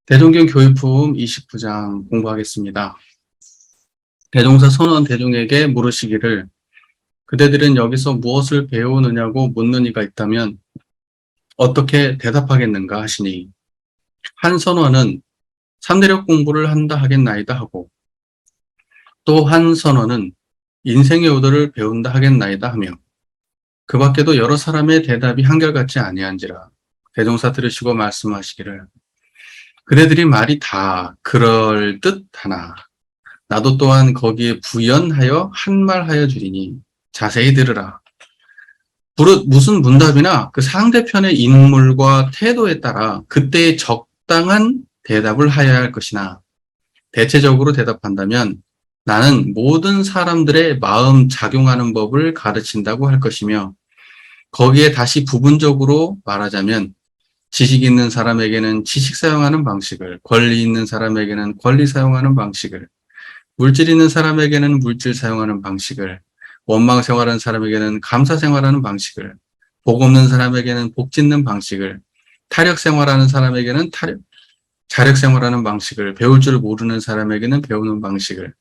대종경 교육품 29장 공부하겠습니다. 대종사 선원 대종에게 물으시기를 그대들은 여기서 무엇을 배우느냐고 묻는 이가 있다면 어떻게 대답하겠는가 하시니 한 선원은 삼대력 공부를 한다 하겠나이다 하고 또 한 선원은 인생의 오도를 배운다 하겠나이다 하며 그 밖에도 여러 사람의 대답이 한결같지 아니한지라 대종사 들으시고 말씀하시기를 그대들이 말이 다 그럴듯하나 나도 또한 거기에 부연하여 한 말 하여 주리니 자세히 들으라. 무릇 무슨 문답이나 그 상대편의 인물과 태도에 따라 그때의 적당한 대답을 하여야 할 것이나 대체적으로 대답한다면 나는 모든 사람들의 마음 작용하는 법을 가르친다고 할 것이며 거기에 다시 부분적으로 말하자면 지식 있는 사람에게는 지식 사용하는 방식을, 권리 있는 사람에게는 권리 사용하는 방식을, 물질 있는 사람에게는 물질 사용하는 방식을, 원망 생활하는 사람에게는 감사 생활하는 방식을, 복 없는 사람에게는 복 짓는 방식을, 타력 생활하는 사람에게는 자력 생활하는 방식을, 배울 줄 모르는 사람에게는 배우는 방식을,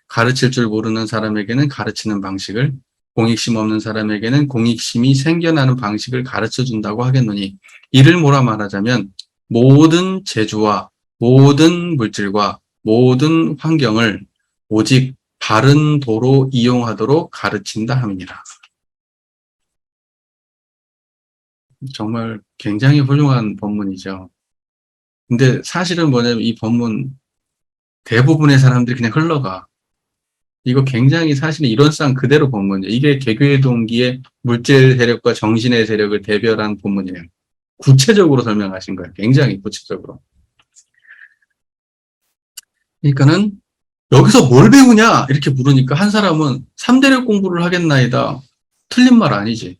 가르칠 줄 모르는 사람에게는 가르치는 방식을, 공익심 없는 사람에게는 공익심이 생겨나는 방식을 가르쳐 준다고 하겠노니 이를 뭐라 말하자면 모든 재주와 모든 물질과 모든 환경을 오직 바른 도로 이용하도록 가르친다 함이니라. 정말 굉장히 훌륭한 본문이죠. 근데 사실은 뭐냐면 이 본문 대부분의 사람들이 그냥 흘러가. 이거 굉장히 사실은 이론상 그대로 본문이에요. 이게 개교의 동기의 물질 세력과 정신의 세력을 대별한 본문이에요. 구체적으로 설명하신 거예요. 굉장히 구체적으로. 그러니까는 여기서 뭘 배우냐 이렇게 물으니까 한 사람은 3대력 공부를 하겠나이다. 틀린 말 아니지.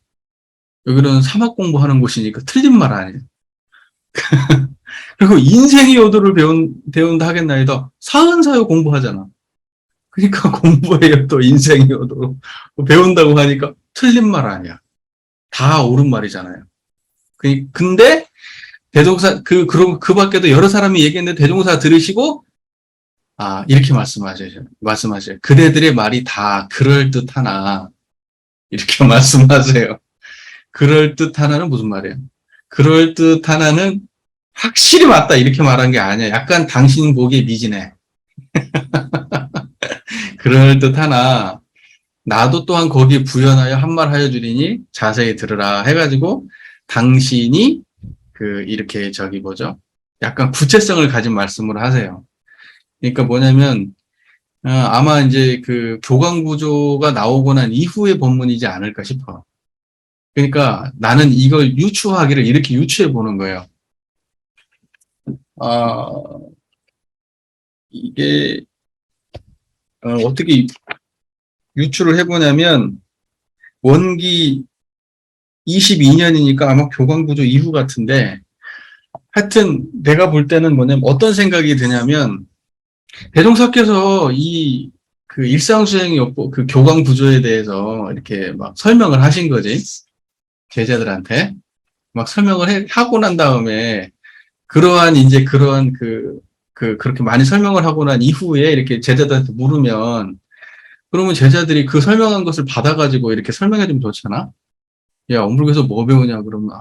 여기는 사막 공부하는 곳이니까 틀린 말 아니에요. 그리고 인생의 요도를 배운다 하겠나이다. 사은사요 공부하잖아. 그러니까 공부해요. 또 인생의 요도 배운다고 하니까 틀린 말 아니야. 다 옳은 말이잖아요. 근데 대종사 그 밖에도 여러 사람이 얘기했는데 대종사 들으시고 이렇게 말씀하셔요. 그대들의 말이 다 그럴듯하나 이렇게 말씀하세요. 그럴듯하나는 무슨 말이에요? 그럴듯하나는 확실히 맞다 이렇게 말한 게 아니야. 약간 당신 보기에 미지네. 그럴듯하나 나도 또한 거기에 부연하여 한 말 하여 주리니 자세히 들으라 해가지고 당신이 이렇게 약간 구체성을 가진 말씀을 하세요. 그러니까 뭐냐면 아마 이제 그 교감 구조가 나오고 난 이후의 본문이지 않을까 싶어. 그러니까 나는 이걸 유추하기를 이렇게 유추해 보는 거예요. 이게 어떻게 유추를 해보냐면 원기 22년이니까 아마 교감 구조 이후 같은데 하여튼 내가 볼 때는 뭐냐면 어떤 생각이 드냐면 대종사께서 그 일상수행의 그 교감 구조에 대해서 이렇게 막 설명을 하신 거지. 제자들한테. 막 설명을 하고 난 다음에 그러한 그렇게 많이 설명을 하고 난 이후에 이렇게 제자들한테 물으면 그러면 제자들이 그 설명한 것을 받아가지고 이렇게 설명해주면 좋잖아? 야, 엄불교에서 뭐 배우냐? 그러면,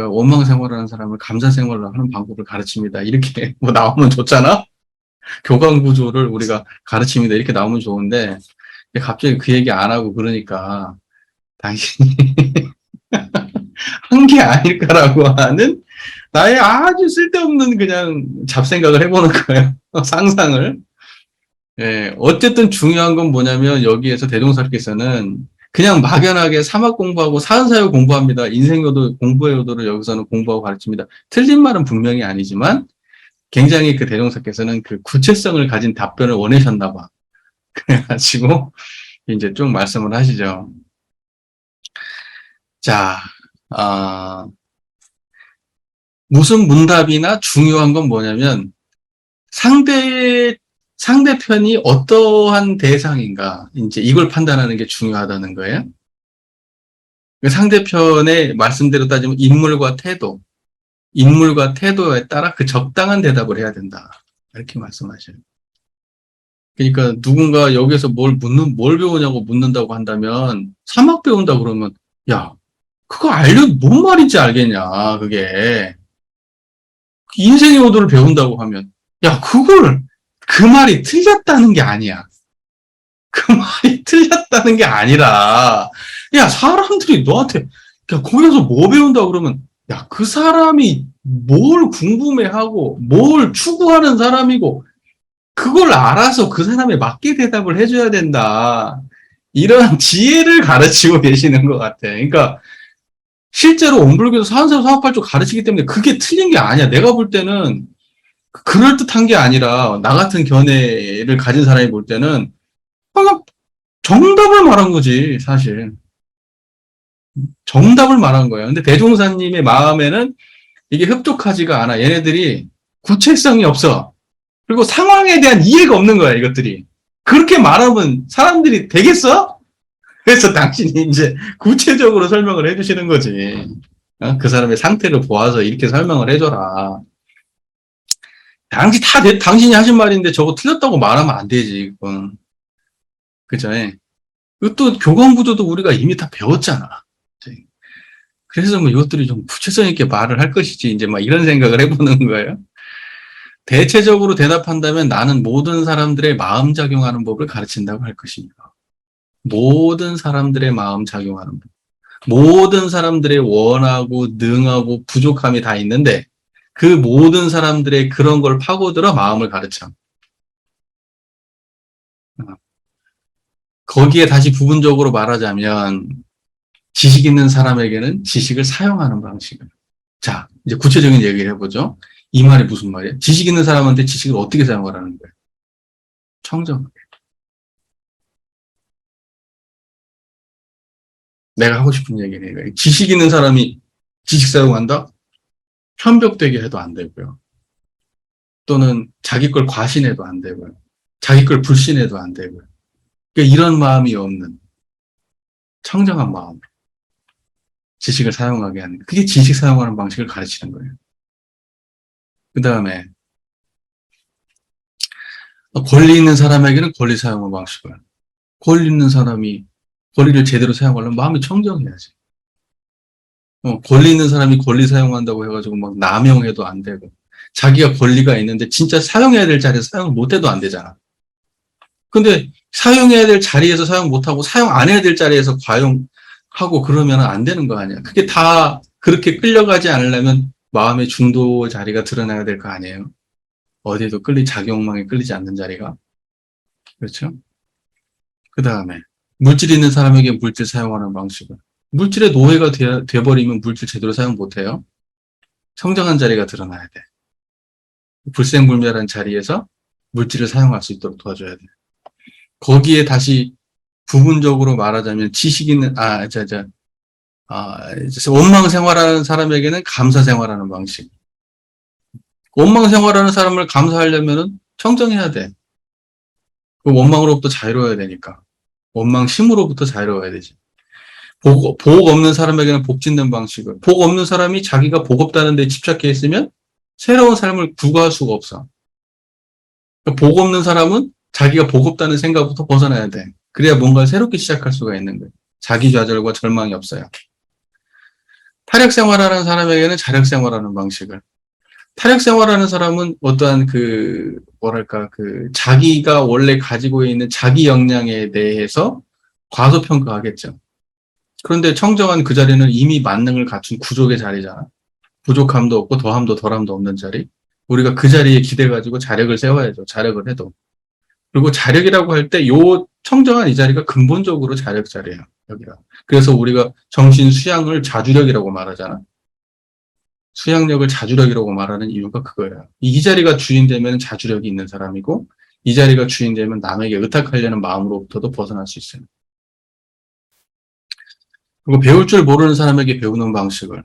원망 생활하는 사람을 감사 생활을 하는 방법을 가르칩니다. 이렇게 뭐 나오면 좋잖아? 교감 구조를 우리가 가르칩니다. 이렇게 나오면 좋은데, 갑자기 그 얘기 안 하고 그러니까, 당신이 한 게 아닐까라고 하는 나의 아주 쓸데없는 그냥 잡생각을 해보는 거예요. 상상을. 예, 어쨌든 중요한 건 뭐냐면 여기에서 대종사께서는 그냥 막연하게 사막 공부하고 사은사역 공부합니다. 인생요도 공부의 요도를 여기서는 공부하고 가르칩니다. 틀린 말은 분명히 아니지만 굉장히 그 대종사께서는 그 구체성을 가진 답변을 원하셨나 봐. 그래가지고 이제 쭉 말씀을 하시죠. 자, 무슨 문답이나 중요한 건 뭐냐면 상대편이 어떠한 대상인가, 이제 이걸 판단하는 게 중요하다는 거예요. 상대편의 말씀대로 따지면 인물과 태도, 인물과 태도에 따라 그 적당한 대답을 해야 된다. 이렇게 말씀하셔요. 그러니까 누군가 여기서 뭘 배우냐고 묻는다고 한다면, 사막 배운다 그러면, 야, 그거 뭔 말인지 알겠냐, 그게. 인생의 오도를 배운다고 하면, 야, 그 말이 틀렸다는 게 아니야. 그 말이 틀렸다는 게 아니라, 야, 사람들이 너한테, 야, 거기서 뭐 배운다 그러면, 야, 그 사람이 뭘 궁금해하고, 뭘 추구하는 사람이고, 그걸 알아서 그 사람에 맞게 대답을 해줘야 된다. 이런 지혜를 가르치고 계시는 것 같아. 그러니까, 실제로 온불교도 사안사후 사업발조 가르치기 때문에 그게 틀린 게 아니야. 내가 볼 때는, 그럴듯한 게 아니라, 나 같은 견해를 가진 사람이 볼 때는, 그냥 정답을 말한 거지, 사실. 정답을 말한 거예요. 근데 대종사님의 마음에는 이게 흡족하지가 않아. 얘네들이 구체성이 없어. 그리고 상황에 대한 이해가 없는 거야, 이것들이. 그렇게 말하면 사람들이 되겠어? 그래서 당신이 이제 구체적으로 설명을 해주시는 거지. 그 사람의 상태를 보아서 이렇게 설명을 해줘라. 당신이 하신 말인데 저거 틀렸다고 말하면 안 되지, 그건. 그죠? 또 교감 구조도 우리가 이미 다 배웠잖아. 그래서 뭐 이것들이 좀 구체성 있게 말을 할 것이지, 이제 막 이런 생각을 해보는 거예요. 대체적으로 대답한다면 나는 모든 사람들의 마음 작용하는 법을 가르친다고 할 것입니다. 모든 사람들의 마음 작용하는 법. 모든 사람들의 원하고 능하고 부족함이 다 있는데 그 모든 사람들의 그런 걸 파고들어 마음을 가르쳐. 거기에 다시 부분적으로 말하자면 지식 있는 사람에게는 지식을 사용하는 방식을. 자, 이제 구체적인 얘기를 해보죠. 이 말이 무슨 말이에요? 지식 있는 사람한테 지식을 어떻게 사용하라는 거예요? 청정. 내가 하고 싶은 얘기는 지식 있는 사람이 지식 사용한다? 편벽되게 해도 안 되고요. 또는 자기 걸 과신해도 안 되고요. 자기 걸 불신해도 안 되고요. 그러니까 이런 마음이 없는 청정한 마음. 지식을 사용하게 하는, 그게 지식 사용하는 방식을 가르치는 거예요. 그 다음에, 권리 있는 사람에게는 권리 사용하는 방식을. 권리 있는 사람이 권리를 제대로 사용하려면 마음이 청정해야지. 권리 있는 사람이 권리 사용한다고 해가지고 막 남용해도 안 되고, 자기가 권리가 있는데 진짜 사용해야 될 자리에서 사용 못해도 안 되잖아. 근데 사용해야 될 자리에서 사용 못하고 사용 안 해야 될 자리에서 과용하고 그러면 안 되는 거 아니야. 그게 다 그렇게 끌려가지 않으려면 마음의 중도 자리가 드러나야 될 거 아니에요. 어디에도 자기욕망에 끌리지 않는 자리가. 그렇죠? 그 다음에 물질 있는 사람에게 물질 사용하는 방식은 물질의 노예가 돼버리면 물질 제대로 사용 못해요. 청정한 자리가 드러나야 돼. 불생불멸한 자리에서 물질을 사용할 수 있도록 도와줘야 돼. 거기에 다시 부분적으로 말하자면 지식 있는, 원망 생활하는 사람에게는 감사 생활하는 방식. 원망 생활하는 사람을 감사하려면은 청정해야 돼. 그 원망으로부터 자유로워야 되니까. 원망심으로부터 자유로워야 되지. 복 없는 사람에게는 복 짓는 방식을. 복 없는 사람이 자기가 복 없다는 데 집착해 있으면 새로운 삶을 구가할 수가 없어. 그러니까 복 없는 사람은 자기가 복 없다는 생각부터 벗어나야 돼. 그래야 뭔가를 새롭게 시작할 수가 있는 거예요. 자기 좌절과 절망이 없어요. 타력 생활하는 사람에게는 자력 생활하는 방식을. 타력 생활하는 사람은 어떠한 자기가 원래 가지고 있는 자기 역량에 대해서 과소평가하겠죠. 그런데 청정한 그 자리는 이미 만능을 갖춘 구족의 자리잖아. 부족함도 없고 더함도 덜함도 없는 자리. 우리가 그 자리에 기대가지고 자력을 세워야죠. 자력을 해도. 그리고 자력이라고 할 때 요 청정한 이 자리가 근본적으로 자력 자리예요. 여기가. 그래서 우리가 정신 수양을 자주력이라고 말하잖아. 수양력을 자주력이라고 말하는 이유가 그거예요. 이 자리가 주인되면 자주력이 있는 사람이고 이 자리가 주인되면 남에게 의탁하려는 마음으로부터도 벗어날 수 있어요. 그리고 배울 줄 모르는 사람에게 배우는 방식을.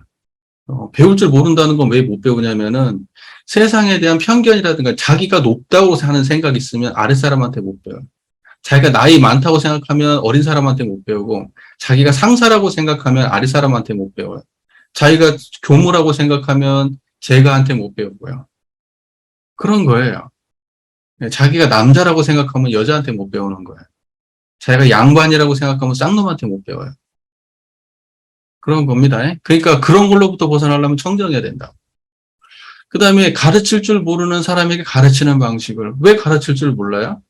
배울 줄 모른다는 건 왜 못 배우냐면은 세상에 대한 편견이라든가 자기가 높다고 하는 생각이 있으면 아랫사람한테 못 배워요. 자기가 나이 많다고 생각하면 어린 사람한테 못 배우고 자기가 상사라고 생각하면 아랫사람한테 못 배워요. 자기가 교무라고 생각하면 제가한테 못 배우고요. 그런 거예요. 자기가 남자라고 생각하면 여자한테 못 배우는 거예요. 자기가 양반이라고 생각하면 쌍놈한테 못 배워요. 그런 겁니다. 그러니까 그런 걸로부터 벗어나려면 청정해야 된다. 그 다음에 가르칠 줄 모르는 사람에게 가르치는 방식을 왜 가르칠 줄 몰라요?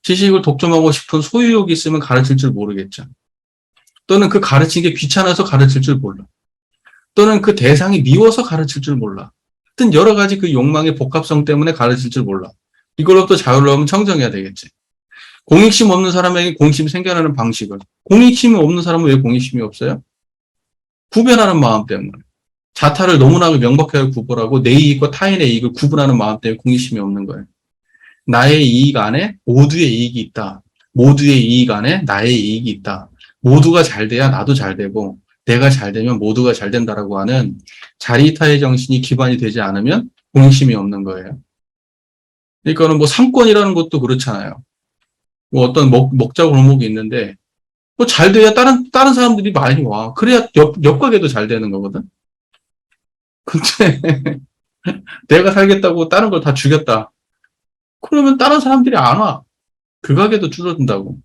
지식을 독점하고 싶은 소유욕이 있으면 가르칠 줄 모르겠죠. 또는 그 가르치는 게 귀찮아서 가르칠 줄 몰라. 또는 그 대상이 미워서 가르칠 줄 몰라. 하여튼 여러 가지 그 욕망의 복합성 때문에 가르칠 줄 몰라. 이걸로부터 자유로우면 청정해야 되겠지. 공익심 없는 사람에게 공익심이 생겨나는 방식을. 공익심이 없는 사람은 왜 공익심이 없어요? 구별하는 마음 때문에. 자타를 너무나 명백하게 구별하고 내 이익과 타인의 이익을 구분하는 마음 때문에 공익심이 없는 거예요. 나의 이익 안에 모두의 이익이 있다. 모두의 이익 안에 나의 이익이 있다. 모두가 잘 돼야 나도 잘 되고 내가 잘 되면 모두가 잘 된다라고 하는 자리타의 정신이 기반이 되지 않으면 공익심이 없는 거예요. 그러니까는 뭐 상권이라는 것도 그렇잖아요. 뭐 어떤 먹자 골목이 있는데 뭐 잘 돼야 다른 사람들이 많이 와. 그래야 옆가게도 잘 되는 거거든. 근데 내가 살겠다고 다른 걸 다 죽였다. 그러면 다른 사람들이 안 와. 그 가게도 줄어든다고.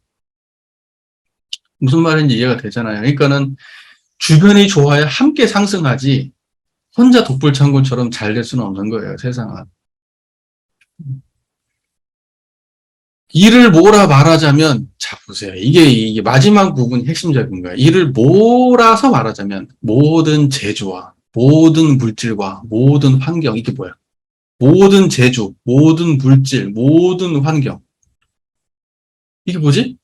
무슨 말인지 이해가 되잖아요. 그러니까는 주변이 좋아야 함께 상승하지 혼자 독불창군처럼 잘 될 수는 없는 거예요, 세상은. 이를 몰아 말하자면, 자, 보세요. 이게 마지막 부분이 핵심적인 거예요. 이를 몰아서 말하자면, 모든 재주와, 모든 물질과, 모든 환경, 이게 뭐야? 모든 재주, 모든 물질, 모든 환경. 이게 뭐지?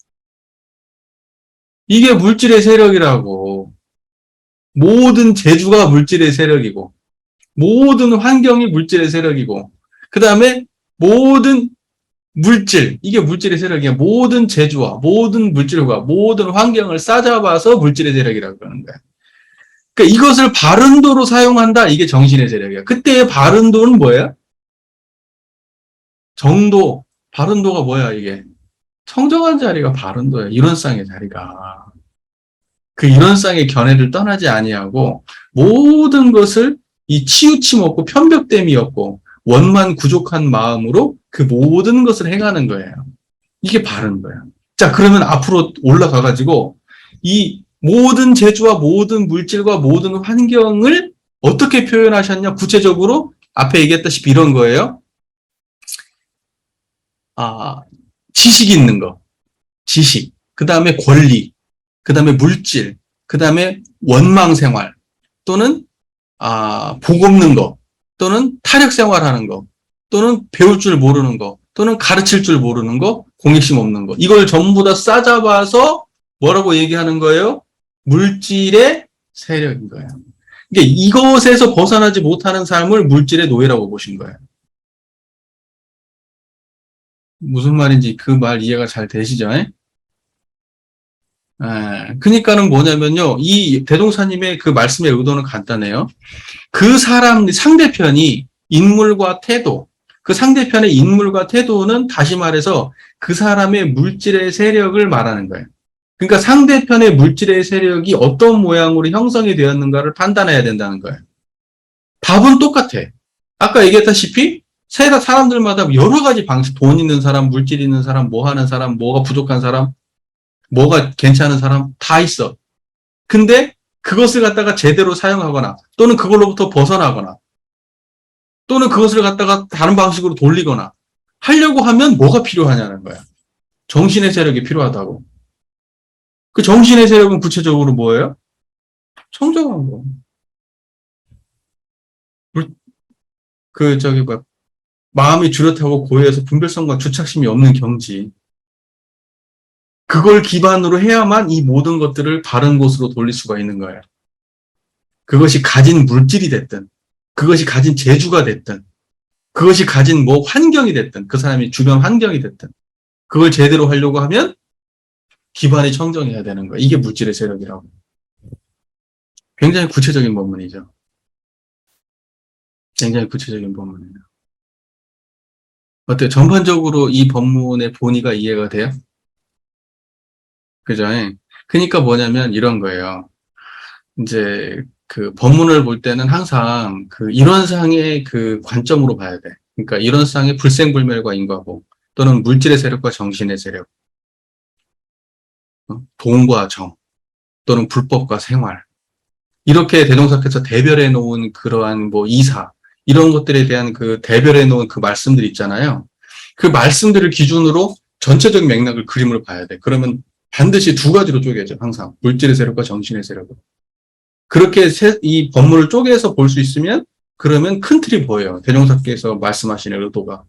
이게 물질의 세력이라고. 모든 재주가 물질의 세력이고, 모든 환경이 물질의 세력이고, 그 다음에 모든 물질, 이게 물질의 세력이야. 모든 재주와 모든 물질과 모든 환경을 싸잡아서 물질의 세력이라고 하는 거야. 그러니까 이것을 바른도로 사용한다. 이게 정신의 세력이야. 그때의 바른도는 뭐예요? 정도. 바른도가 뭐야, 이게? 청정한 자리가 바른도야. 이론상의 자리가. 그 이론상의 견해를 떠나지 아니하고 모든 것을 이 치우침 없고 편벽됨이 없고 원만 구족한 마음으로 그 모든 것을 행하는 거예요. 이게 바른 거예요. 자, 그러면 앞으로 올라가가지고 이 모든 재주와 모든 물질과 모든 환경을 어떻게 표현하셨냐? 구체적으로 앞에 얘기했다시피 이런 거예요. 지식 있는 거. 지식. 그 다음에 권리. 그 다음에 물질. 그 다음에 원망 생활. 또는, 복 없는 거. 또는 타력 생활하는 거. 또는 배울 줄 모르는 거. 또는 가르칠 줄 모르는 거. 공익심 없는 거. 이걸 전부 다 싸잡아서 뭐라고 얘기하는 거예요? 물질의 세력인 거예요. 그러니까 이것에서 벗어나지 못하는 삶을 물질의 노예라고 보신 거예요. 무슨 말인지 그 말 이해가 잘 되시죠? 그러니까는 뭐냐면요. 이 대동사님의 그 말씀의 의도는 간단해요. 그 사람, 상대편이 인물과 태도, 그 상대편의 인물과 태도는 다시 말해서 그 사람의 물질의 세력을 말하는 거예요. 그러니까 상대편의 물질의 세력이 어떤 모양으로 형성이 되었는가를 판단해야 된다는 거예요. 답은 똑같아. 아까 얘기했다시피 사람들마다 여러 가지 방식, 돈 있는 사람, 물질 있는 사람, 뭐 하는 사람, 뭐가 부족한 사람, 뭐가 괜찮은 사람 다 있어. 근데 그것을 갖다가 제대로 사용하거나 또는 그걸로부터 벗어나거나 또는 그것을 갖다가 다른 방식으로 돌리거나 하려고 하면 뭐가 필요하냐는 거야. 정신의 세력이 필요하다고. 그 정신의 세력은 구체적으로 뭐예요? 청정한 거. 마음이 뚜렷하고 고요해서 분별성과 주착심이 없는 경지. 그걸 기반으로 해야만 이 모든 것들을 바른 곳으로 돌릴 수가 있는 거예요. 그것이 가진 물질이 됐든, 그것이 가진 재주가 됐든, 그것이 가진 뭐 환경이 됐든, 그 사람이 주변 환경이 됐든, 그걸 제대로 하려고 하면 기반이 청정해야 되는 거예요. 이게 물질의 세력이라고. 굉장히 구체적인 본문이죠. 굉장히 구체적인 본문이에요. 어때요? 전반적으로 이 본문의 본의가 이해가 돼요? 그죠? 그러니까 뭐냐면 이런 거예요. 이제 그 법문을 볼 때는 항상 그 이론상의 그 관점으로 봐야 돼. 그러니까 이론상의 불생불멸과 인과보 또는 물질의 세력과 정신의 세력, 동과 정 또는 불법과 생활 이렇게 대종사께서 대별해 놓은 그러한 뭐 이사 이런 것들에 대한 그 대별해 놓은 그 말씀들 있잖아요. 그 말씀들을 기준으로 전체적인 맥락을 그림을 봐야 돼. 그러면 반드시 두 가지로 쪼개져 항상 물질의 세력과 정신의 세력으로. 그렇게 이 법문을 쪼개서 볼 수 있으면 그러면 큰 틀이 보여요. 대종사께서 말씀하시는 의도가.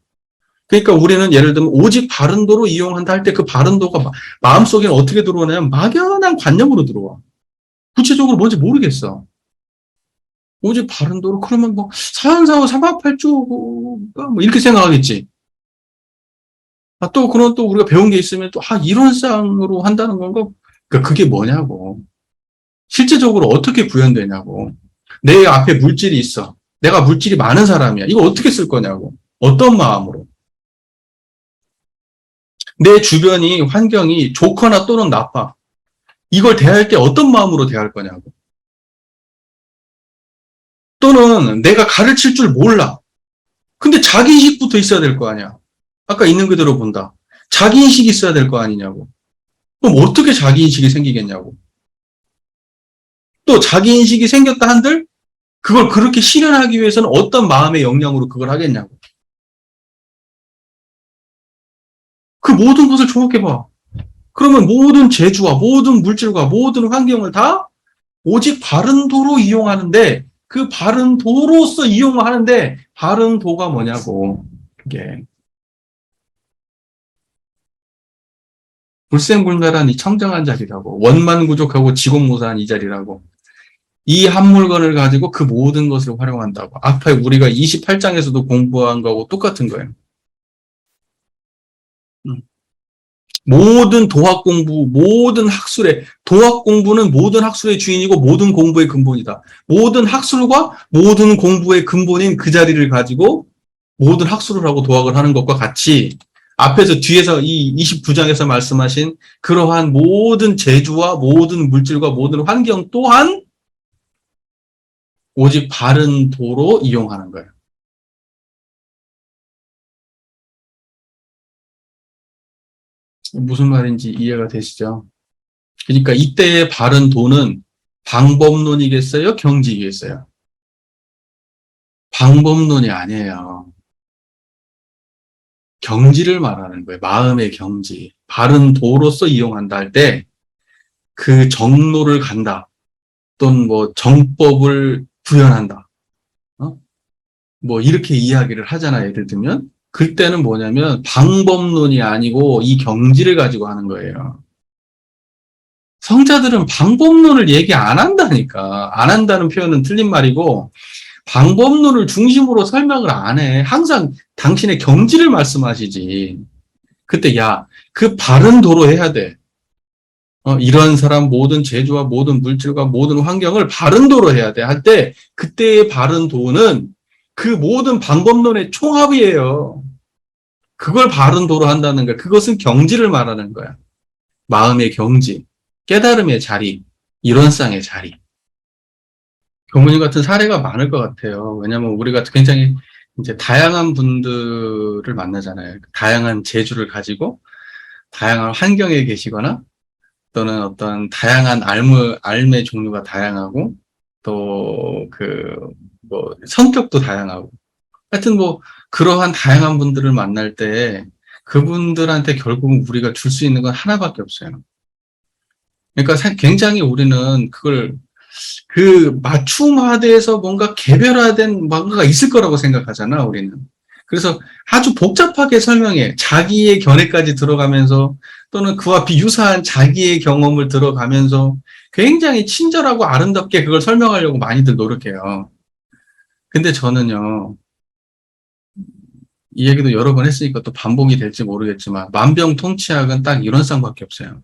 그러니까 우리는 예를 들면 오직 바른 도로 이용한다 할 때 그 바른 도가 마음속에는 어떻게 들어오냐면 막연한 관념으로 들어와. 구체적으로 뭔지 모르겠어. 오직 바른 도로 그러면 뭐 사연사후 삼합팔주가 뭐 이렇게 생각하겠지. 또 그런 또 우리가 배운 게 있으면 또 이론상으로 한다는 건가? 그러니까 그게 뭐냐고. 실제적으로 어떻게 구현되냐고. 내 앞에 물질이 있어. 내가 물질이 많은 사람이야. 이거 어떻게 쓸 거냐고. 어떤 마음으로. 내 주변이 환경이 좋거나 또는 나빠. 이걸 대할 때 어떤 마음으로 대할 거냐고. 또는 내가 가르칠 줄 몰라. 근데 자기인식부터 있어야 될 거 아니야. 아까 있는 그대로 본다. 자기인식이 있어야 될 거 아니냐고. 그럼 어떻게 자기인식이 생기겠냐고. 또 자기인식이 생겼다 한들 그걸 그렇게 실현하기 위해서는 어떤 마음의 역량으로 그걸 하겠냐고. 그 모든 것을 종합해봐. 그러면 모든 재주와 모든 물질과 모든 환경을 다 오직 바른 도로 이용하는데 그 바른 도로서 이용하는데 바른 도가 뭐냐고. 그게 불생불멸한 이 청정한 자리라고. 원만구족하고 지공무사한 이 자리라고. 이 한 물건을 가지고 그 모든 것을 활용한다고. 앞에 우리가 28장에서도 공부한 거하고 똑같은 거예요. 모든 도학 공부, 모든 학술의, 도학 공부는 모든 학술의 주인이고 모든 공부의 근본이다. 모든 학술과 모든 공부의 근본인 그 자리를 가지고 모든 학술을 하고 도학을 하는 것과 같이 앞에서 뒤에서 이 29장에서 말씀하신 그러한 모든 재주와 모든 물질과 모든 환경 또한 오직 바른 도로 이용하는 거예요. 무슨 말인지 이해가 되시죠? 그러니까 이때의 바른 도는 방법론이겠어요? 경지이겠어요? 방법론이 아니에요. 경지를 말하는 거예요. 마음의 경지. 바른 도로서 이용한다 할 때 그 정로를 간다. 또는 뭐 정법을 구현한다. 뭐 이렇게 이야기를 하잖아요. 예를 들면 그때는 뭐냐면 방법론이 아니고 이 경지를 가지고 하는 거예요. 성자들은 방법론을 얘기 안 한다니까. 안 한다는 표현은 틀린 말이고 방법론을 중심으로 설명을 안 해. 항상 당신의 경지를 말씀하시지. 그때 그 바른 도로 해야 돼. 이런 사람 모든 재주와 모든 물질과 모든 환경을 바른 도로 해야 돼. 할 때 그때의 바른 도는 그 모든 방법론의 총합이에요. 그걸 바른 도로 한다는 거야. 그것은 경지를 말하는 거야. 마음의 경지, 깨달음의 자리, 이론상의 자리. 교무님 같은 사례가 많을 것 같아요. 왜냐하면 우리가 굉장히 이제 다양한 분들을 만나잖아요. 다양한 재주를 가지고 다양한 환경에 계시거나 또는 어떤 다양한 삶의 종류가 다양하고 또 뭐 성격도 다양하고 하여튼 뭐 그러한 다양한 분들을 만날 때 그분들한테 결국은 우리가 줄 수 있는 건 하나밖에 없어요. 그러니까 굉장히 우리는 그걸 그 맞춤화돼서 뭔가 개별화된 뭔가가 있을 거라고 생각하잖아, 우리는. 그래서 아주 복잡하게 설명해. 자기의 견해까지 들어가면서 또는 그와 비유사한 자기의 경험을 들어가면서 굉장히 친절하고 아름답게 그걸 설명하려고 많이들 노력해요. 근데 저는요, 이 얘기도 여러 번 했으니까 또 반복이 될지 모르겠지만 만병통치약은 딱 이런 쌍밖에 없어요.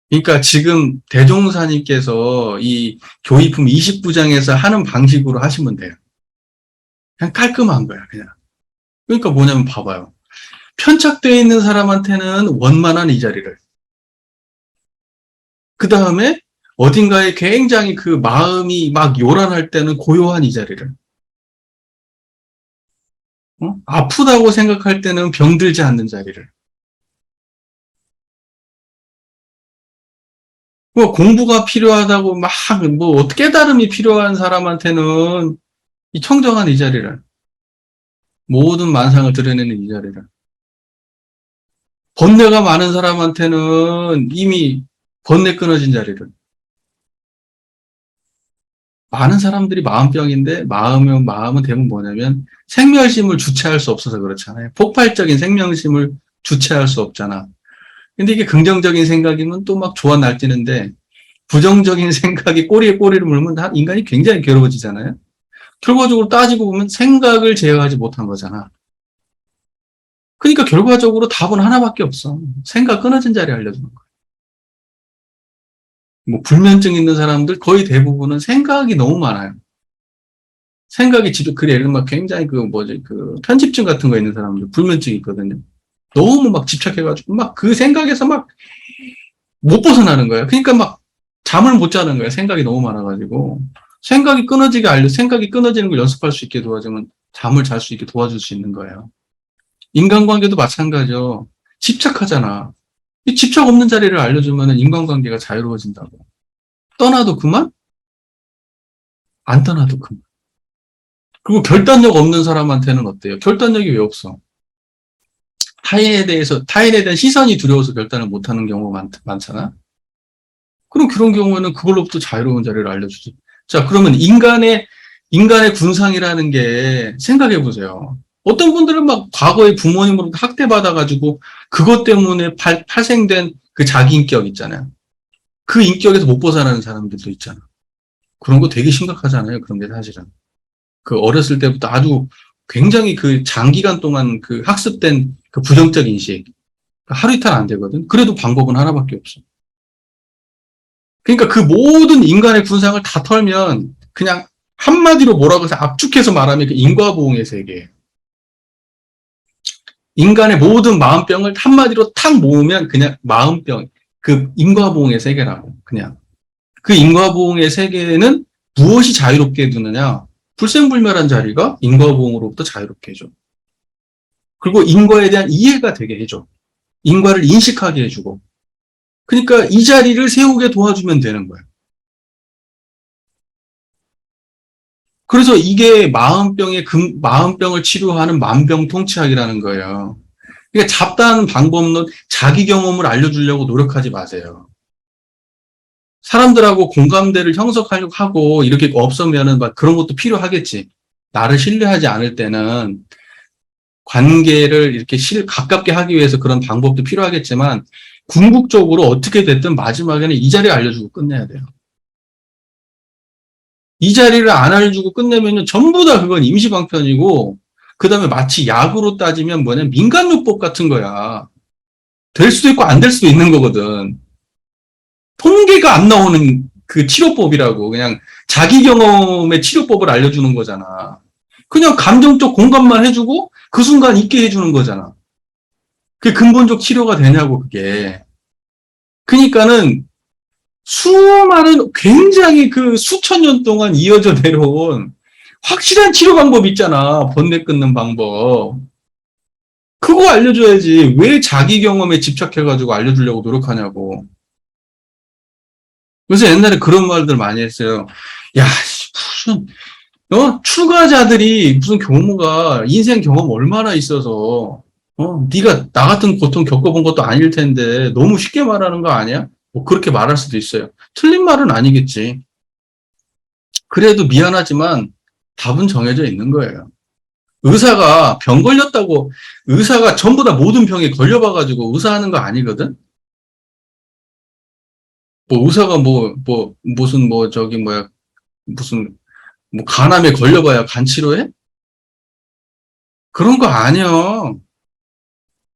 그러니까 지금 대종사님께서 이 교의품 29장에서 하는 방식으로 하시면 돼요. 그냥 깔끔한 거야, 그냥. 그러니까 뭐냐면 봐봐요. 편착되어 있는 사람한테는 원만한 이 자리를. 그 다음에 어딘가에 굉장히 그 마음이 막 요란할 때는 고요한 이 자리를, 아프다고 생각할 때는 병들지 않는 자리를, 뭐 공부가 필요하다고 막 뭐 깨달음이 필요한 사람한테는 이 청정한 이 자리를, 모든 만상을 드러내는 이 자리를, 번뇌가 많은 사람한테는 이미 번뇌 끊어진 자리를. 많은 사람들이 마음병인데 마음은 대부분 뭐냐면 생멸심을 주체할 수 없어서 그렇잖아요. 폭발적인 생명심을 주체할 수 없잖아. 근데 이게 긍정적인 생각이면 또 막 좋아 날뛰는데 부정적인 생각이 꼬리에 꼬리를 물면 인간이 굉장히 괴로워지잖아요. 결과적으로 따지고 보면 생각을 제어하지 못한 거잖아. 그러니까 결과적으로 답은 하나밖에 없어. 생각 끊어진 자리 알려주는 거야. 뭐 불면증 있는 사람들 거의 대부분은 생각이 너무 많아요. 생각이 그래, 예를 들면 굉장히 편집증 같은 거 있는 사람들, 불면증이 있거든요. 너무 막 집착해가지고, 막 그 생각에서 막 못 벗어나는 거예요. 그러니까 막 잠을 못 자는 거예요. 생각이 너무 많아가지고. 생각이 끊어지는 걸 연습할 수 있게 도와주면 잠을 잘 수 있게 도와줄 수 있는 거예요. 인간관계도 마찬가지죠. 집착하잖아. 이 집착 없는 자리를 알려주면 인간관계가 자유로워진다고. 떠나도 그만? 안 떠나도 그만. 그리고 결단력 없는 사람한테는 어때요? 결단력이 왜 없어? 타인에 대한 시선이 두려워서 결단을 못하는 경우가 많잖아? 그럼 그런 경우에는 그걸로부터 자유로운 자리를 알려주지. 자, 그러면 인간의 군상이라는 게 생각해 보세요. 어떤 분들은 막 과거에 부모님으로부터 학대받아가지고 그것 때문에 파생된 그 자기 인격 있잖아요. 그 인격에서 못 벗어나는 사람들도 있잖아. 그런 거 되게 심각하잖아요. 그런 게 사실은. 그 어렸을 때부터 아주 굉장히 그 장기간 동안 그 학습된 그 부정적 인식. 하루 이틀 안 되거든. 그래도 방법은 하나밖에 없어. 그러니까 그 모든 인간의 군상을 다 털면 그냥 한마디로 뭐라고 해서 압축해서 말하면 그 인과보응의 세계. 인간의 모든 마음병을 한마디로 탁 모으면 그냥 마음병, 그 인과보응의 세계라고. 그냥. 그 인과보응의 세계는 무엇이 자유롭게 해두느냐? 불생불멸한 자리가 인과보응으로부터 자유롭게 해줘. 그리고 인과에 대한 이해가 되게 해줘. 인과를 인식하게 해주고. 그러니까 이 자리를 세우게 도와주면 되는 거예요. 그래서 이게 마음병을 치료하는 만병통치약이라는 거예요. 그러니까 잡다한 방법론 자기 경험을 알려주려고 노력하지 마세요. 사람들하고 공감대를 형성하려고 하고 이렇게 없으면은 막 그런 것도 필요하겠지. 나를 신뢰하지 않을 때는 관계를 이렇게 가깝게 하기 위해서 그런 방법도 필요하겠지만 궁극적으로 어떻게 됐든 마지막에는 이 자리 알려주고 끝내야 돼요. 이 자리를 안 알려주고 끝내면 전부 다 그건 임시방편이고 그 다음에 마치 약으로 따지면 민간요법 같은 거야. 될 수도 있고 안 될 수도 있는 거거든. 통계가 안 나오는 그 치료법이라고 그냥 자기 경험의 치료법을 알려주는 거잖아. 그냥 감정적 공감만 해주고 그 순간 있게 해주는 거잖아. 그게 근본적 치료가 되냐고 그게. 그러니까는 수많은 굉장히 그 수천 년 동안 이어져 내려온 확실한 치료 방법 있잖아. 번뇌 끊는 방법. 그거 알려줘야지. 왜 자기 경험에 집착해가지고 알려주려고 노력하냐고. 그래서 옛날에 그런 말들 많이 했어요. 야, 무슨, 출가자들이 무슨 경무가 인생 경험 얼마나 있어서, 네가 나 같은 고통 겪어본 것도 아닐 텐데 너무 쉽게 말하는 거 아니야? 뭐 그렇게 말할 수도 있어요. 틀린 말은 아니겠지. 그래도 미안하지만 답은 정해져 있는 거예요. 의사가 병 걸렸다고 의사가 전부 다 모든 병에 걸려봐가지고 의사하는 거 아니거든? 뭐 의사가 무슨 간암에 걸려봐야 간 치료해? 그런 거 아니야.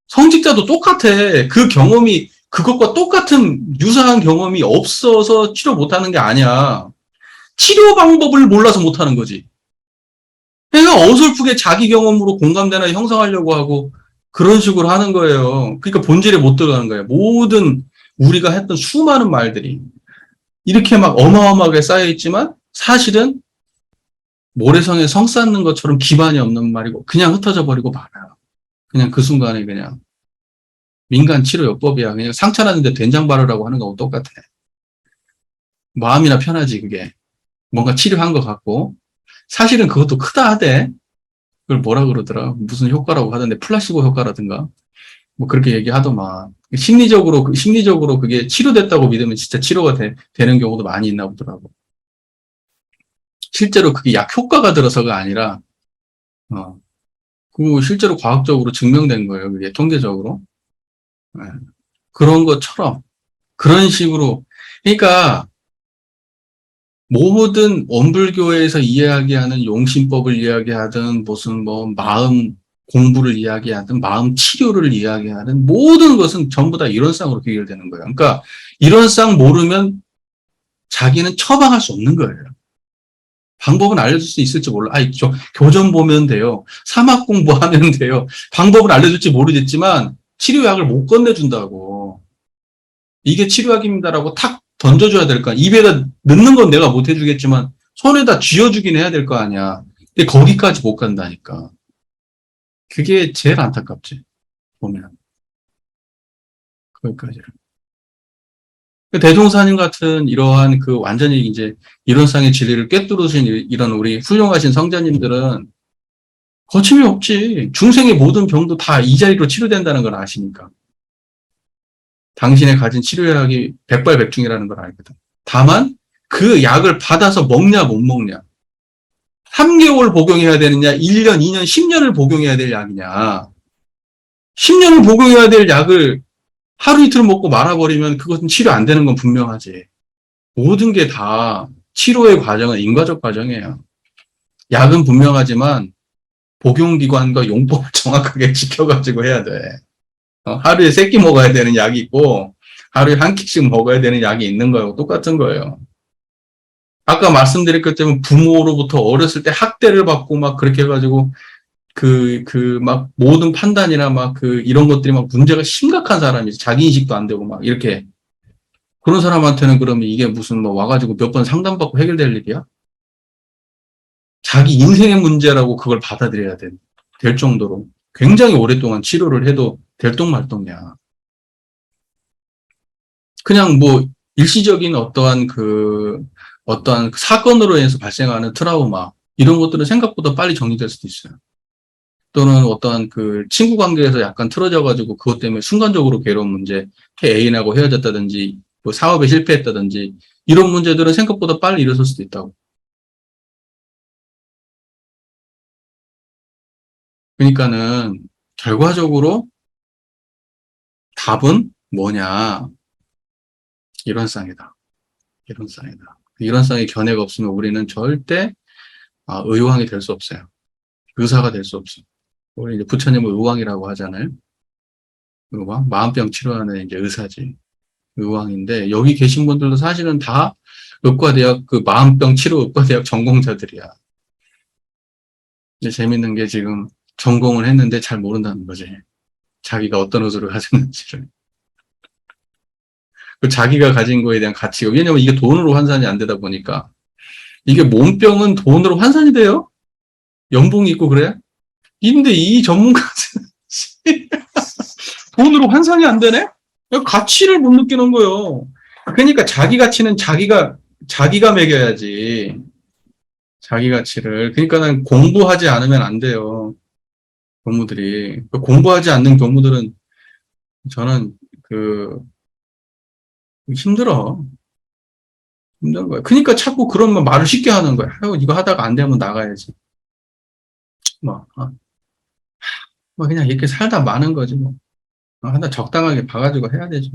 성직자도 똑같아. 그 경험이 그것과 똑같은 유사한 경험이 없어서 치료 못하는 게 아니야. 치료 방법을 몰라서 못하는 거지. 그러니까 어설프게 자기 경험으로 공감대나 형성하려고 하고 그런 식으로 하는 거예요. 그러니까 본질에 못 들어가는 거예요. 모든 우리가 했던 수많은 말들이. 이렇게 막 어마어마하게 쌓여있지만 사실은 모래성에 성 쌓는 것처럼 기반이 없는 말이고 그냥 흩어져 버리고 말아요. 그냥 그 순간에 그냥 민간 치료요법이야. 그냥 상처 났는데 된장 바르라고 하는 거하고 똑같아. 마음이나 편하지 그게. 뭔가 치료한 것 같고 사실은 그것도 크다 하대. 그걸 뭐라 그러더라. 무슨 효과라고 하던데 플라시보 효과라든가 뭐 그렇게 얘기하더만. 심리적으로 그게 치료됐다고 믿으면 진짜 치료가 되는 경우도 많이 있나 보더라고. 실제로 그게 약 효과가 들어서가 아니라 그 실제로 과학적으로 증명된 거예요. 그게 통계적으로. 네. 그런 것처럼 그런 식으로 그러니까 모든 원불교에서 이야기하는 용신법을 이야기하든 무슨 뭐 마음 공부를 이야기하든 마음 치료를 이야기하든 모든 것은 전부 다 이론상으로 귀결되는 거예요. 그러니까 이론상 모르면 자기는 처방할 수 없는 거예요. 방법은 알려줄 수 있을지 몰라. 교전 보면 돼요. 사막 공부하면 돼요. 방법을 알려줄지 모르겠지만 치료약을 못 건네준다고. 이게 치료약입니다라고 탁 던져줘야 될 거 아니야. 입에다 넣는 건 내가 못 해주겠지만 손에다 쥐어주긴 해야 될 거 아니야. 근데 거기까지 못 간다니까. 그게 제일 안타깝지. 보면. 거기까지를. 대종사님 같은 이러한 그 완전히 이제 이론상의 진리를 꿰뚫으신 이런 우리 훌륭하신 성자님들은 거침이 없지. 중생의 모든 병도 다 이 자리로 치료된다는 걸 아시니까. 당신의 가진 치료약이 백발백중이라는 걸 알거든. 다만 그 약을 받아서 먹냐 못 먹냐. 3개월 복용해야 되느냐, 1년, 2년, 10년을 복용해야 될 약이냐. 10년을 복용해야 될 약을 하루 이틀 먹고 말아버리면 그것은 치료 안 되는 건 분명하지. 모든 게 다 치료의 과정은 인과적 과정이에요. 약은 분명하지만 복용기관과 용법을 정확하게 지켜가지고 해야 돼. 하루에 3끼 먹어야 되는 약이 있고 하루에 한 끼씩 먹어야 되는 약이 있는 거하고 똑같은 거예요. 아까 말씀드린 것 때문에 부모로부터 어렸을 때 학대를 받고 막 그렇게 해가지고 막 모든 판단이나 막 이런 것들이 막 문제가 심각한 사람이지. 자기 인식도 안 되고 막 이렇게. 그런 사람한테는 그러면 이게 무슨 뭐 와가지고 몇 번 상담받고 해결될 일이야? 자기 인생의 문제라고 그걸 받아들여야 될 정도로 굉장히 오랫동안 치료를 해도 될똥말똥이야. 그냥 뭐 일시적인 어떠한 사건으로 인해서 발생하는 트라우마 이런 것들은 생각보다 빨리 정리될 수도 있어요. 또는 어떠한 친구 관계에서 약간 틀어져가지고 그것 때문에 순간적으로 괴로운 문제, 애인하고 헤어졌다든지 뭐 사업에 실패했다든지 이런 문제들은 생각보다 빨리 일어설 수도 있다고. 그러니까는 결과적으로 답은 뭐냐? 이론상이다. 이론상이다. 이론상의 견해가 없으면 우리는 절대 의왕이 될 수 없어요. 의사가 될 수 없어요. 우리 이제 부처님을 의왕이라고 하잖아요. 의왕, 마음병 치료하는 이제 의사지. 의왕인데 여기 계신 분들도 사실은 다 의과대학 마음병 치료 의과대학 전공자들이야. 근데 재밌는 게 지금 전공을 했는데 잘 모른다는 거지. 자기가 어떤 의술을 가졌는지를. 자기가 가진 거에 대한 가치가. 왜냐면 이게 돈으로 환산이 안 되다 보니까. 이게 몸병은 돈으로 환산이 돼요? 연봉이 있고 그래? 근데 이 전문가는 돈으로 환산이 안 되네? 가치를 못 느끼는 거예요. 그러니까 자기 가치는 자기가 매겨야지. 자기 가치를. 그러니까 난 공부하지 않으면 안 돼요. 교무들이. 공부하지 않는 교무들은 저는 힘들어. 힘든 거야. 그러니까 자꾸 그런 말을 쉽게 하는 거야. 이거 하다가 안 되면 나가야지. 뭐, 뭐 그냥 이렇게 살다 마는 거지 뭐. 하나 적당하게 봐가지고 해야 되지.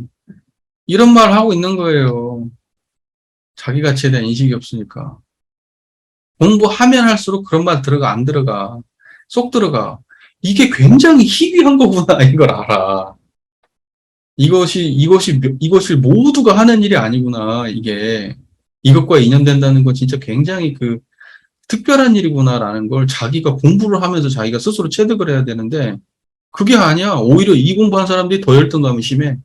이런 말 하고 있는 거예요. 자기 가치에 대한 인식이 없으니까. 공부하면 할수록 그런 말 들어가, 안 들어가. 쏙 들어가. 이게 굉장히 희귀한 거구나, 이걸 알아. 이것이 모두가 하는 일이 아니구나, 이게. 이것과 인연된다는 건 진짜 굉장히 특별한 일이구나라는 걸 자기가 공부를 하면서 자기가 스스로 체득을 해야 되는데, 그게 아니야. 오히려 이 공부한 사람들이 더 열등감이 심해.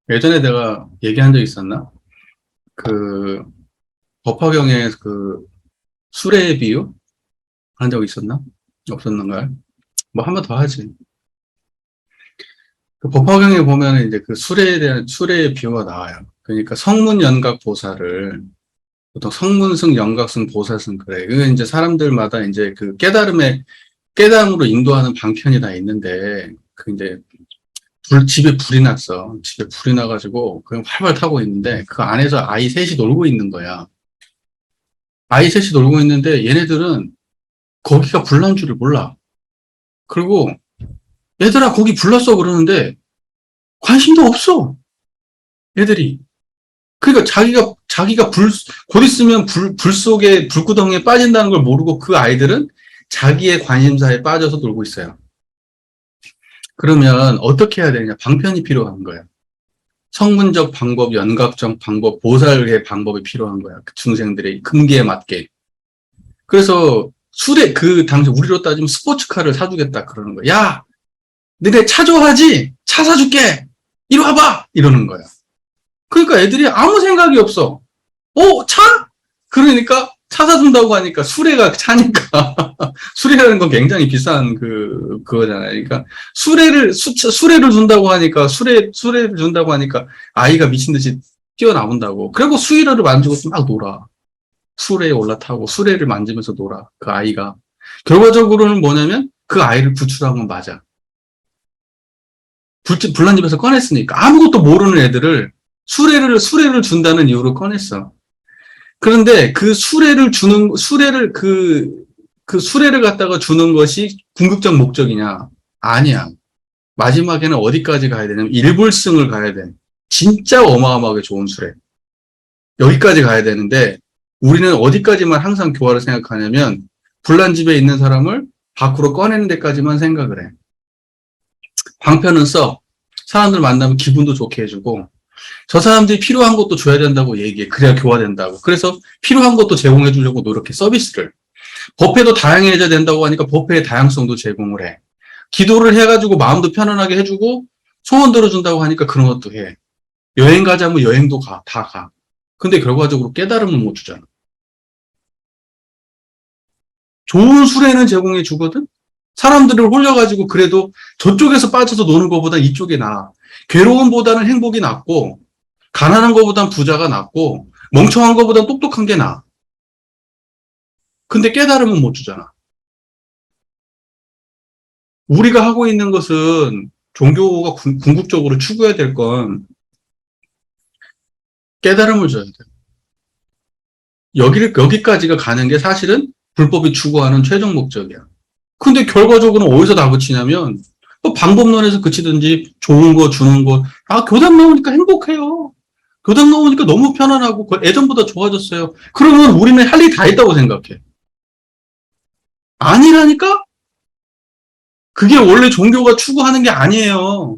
예전에 내가 얘기한 적 있었나? 그 법화경에 그 수레 비유 한 적 있었나? 없었는가요? 뭐 한 번 더 하지. 그 법화경에 보면 이제 그 수레에 대한 수레의 비유가 나와요. 그러니까 성문연각 보살을 보통 성문승, 연각승, 보살승 그래. 이건 이제 사람들마다 이제 그 깨달음으로 인도하는 방편이 다 있는데 그 이제 집에 불이 났어. 집에 불이 나가지고 그냥 활활 타고 있는데 그 안에서 아이 셋이 놀고 있는 거야. 아이 셋이 놀고 있는데 얘네들은 거기가 불난 줄을 몰라. 그리고 얘들아 거기 불났어 그러는데 관심도 없어. 애들이. 그러니까 자기가 곧 있으면 불 속에 불구덩이에 빠진다는 걸 모르고 그 아이들은 자기의 관심사에 빠져서 놀고 있어요. 그러면 어떻게 해야 되느냐? 방편이 필요한 거예요. 성문적 방법, 연각적 방법, 보살의 방법이 필요한 거야. 그 중생들의 금기에 맞게. 그래서 그 당시 우리로 따지면 스포츠카를 사주겠다 그러는 거야. 야, 너네 차 좋아하지? 차 사줄게. 이리 와봐. 이러는 거야. 그러니까 애들이 아무 생각이 없어. 차? 그러니까 차 사준다고 하니까 수레가 차니까 수레라는 건 굉장히 비싼 그거잖아요. 그러니까 수레를 준다고 하니까 수레를 준다고 하니까 아이가 미친 듯이 뛰어나온다고. 그리고 수레를 만지고 막 놀아. 수레에 올라타고 수레를 만지면서 놀아. 그 아이가. 결과적으로는 뭐냐면 그 아이를 구출한 건 맞아. 불난 집에서 꺼냈으니까 아무것도 모르는 애들을 수레를 준다는 이유로 꺼냈어. 그런데 그 수레를 갖다가 주는 것이 궁극적 목적이냐? 아니야. 마지막에는 어디까지 가야 되냐면 일불승을 가야 돼. 진짜 어마어마하게 좋은 수레. 여기까지 가야 되는데 우리는 어디까지만 항상 교화를 생각하냐면 불난 집에 있는 사람을 밖으로 꺼내는 데까지만 생각을 해. 방편은 써. 사람들 만나면 기분도 좋게 해주고 저 사람들이 필요한 것도 줘야 된다고 얘기해. 그래야 교화된다고. 그래서 필요한 것도 제공해 주려고 노력해. 서비스를. 법회도 다양해져야 된다고 하니까 법회의 다양성도 제공을 해. 기도를 해가지고 마음도 편안하게 해주고 소원 들어준다고 하니까 그런 것도 해. 여행 가자면 여행도 다 가. 근데 결과적으로 깨달음은 못 주잖아. 좋은 수레는 제공해 주거든? 사람들을 홀려가지고 그래도 저쪽에서 빠져서 노는 것보다 이쪽이 나아. 괴로움보다는 행복이 낫고, 가난한 것보단 부자가 낫고, 멍청한 것보단 똑똑한 게 나아. 근데 깨달음은 못 주잖아. 우리가 하고 있는 것은 종교가 궁극적으로 추구해야 될 건 깨달음을 줘야 돼. 여기까지가 가는 게 사실은 불법이 추구하는 최종 목적이야. 근데 결과적으로는 어디서 다 그치냐면, 방법론에서 그치든지 좋은 거 주는 거, 교단 나오니까 행복해요. 교단 나오니까 너무 편안하고 예전보다 좋아졌어요. 그러면 우리는 할 일이 다 했다고 생각해. 아니라니까? 그게 원래 종교가 추구하는 게 아니에요.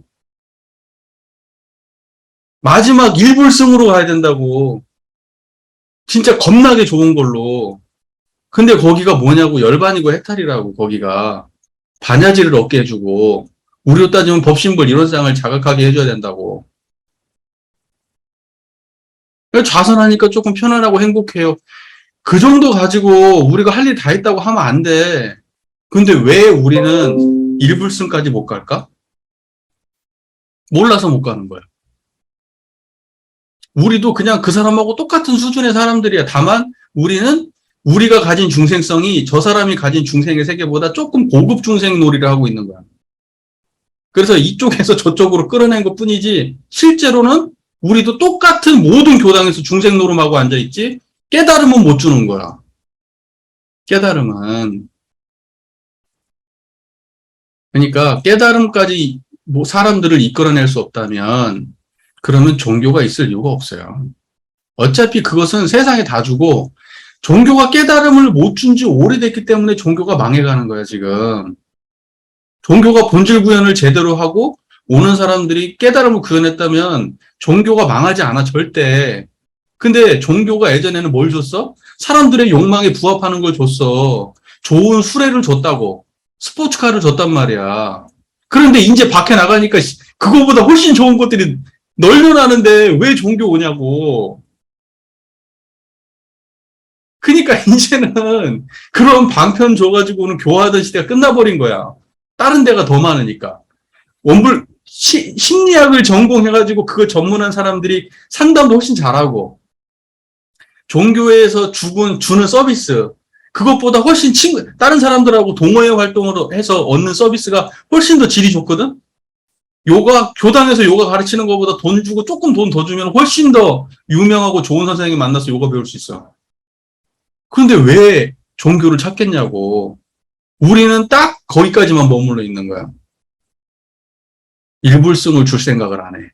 마지막 일불승으로 가야 된다고. 진짜 겁나게 좋은 걸로. 근데 거기가 뭐냐고 열반이고 해탈이라고 거기가. 반야지를 얻게 해주고 우리로 따지면 법신불 이론상을 자각하게 해줘야 된다고. 좌선하니까 조금 편안하고 행복해요. 그 정도 가지고 우리가 할 일 다 했다고 하면 안 돼. 근데 왜 우리는 일불승까지 못 갈까? 몰라서 못 가는 거야. 우리도 그냥 그 사람하고 똑같은 수준의 사람들이야. 다만 우리는 우리가 가진 중생성이 저 사람이 가진 중생의 세계보다 조금 고급 중생 놀이를 하고 있는 거야. 그래서 이쪽에서 저쪽으로 끌어낸 것 뿐이지 실제로는 우리도 똑같은 모든 교당에서 중생 노름하고 앉아있지 깨달음은 못 주는 거야. 깨달음은. 그러니까 깨달음까지 사람들을 이끌어낼 수 없다면 그러면 종교가 있을 이유가 없어요. 어차피 그것은 세상에 다 주고 종교가 깨달음을 못 준 지 오래됐기 때문에 종교가 망해가는 거야, 지금. 종교가 본질 구현을 제대로 하고 오는 사람들이 깨달음을 구현했다면 종교가 망하지 않아, 절대. 근데 종교가 예전에는 뭘 줬어? 사람들의 욕망에 부합하는 걸 줬어. 좋은 수레를 줬다고. 스포츠카를 줬단 말이야. 그런데 이제 밖에 나가니까 그거보다 훨씬 좋은 것들이 널널하는데 왜 종교 오냐고. 그러니까 이제는 그런 방편 줘가지고는 교화하던 시대가 끝나버린 거야. 다른 데가 더 많으니까. 심리학을 전공해가지고 그걸 전문한 사람들이 상담도 훨씬 잘하고, 종교에서 주는 서비스, 그것보다 훨씬 다른 사람들하고 동호회 활동으로 해서 얻는 서비스가 훨씬 더 질이 좋거든? 교당에서 요가 가르치는 것보다 돈 주고 조금 돈 더 주면 훨씬 더 유명하고 좋은 선생님 만나서 요가 배울 수 있어. 그런데 왜 종교를 찾겠냐고. 우리는 딱 거기까지만 머물러 있는 거야. 일불승을 줄 생각을 안 해.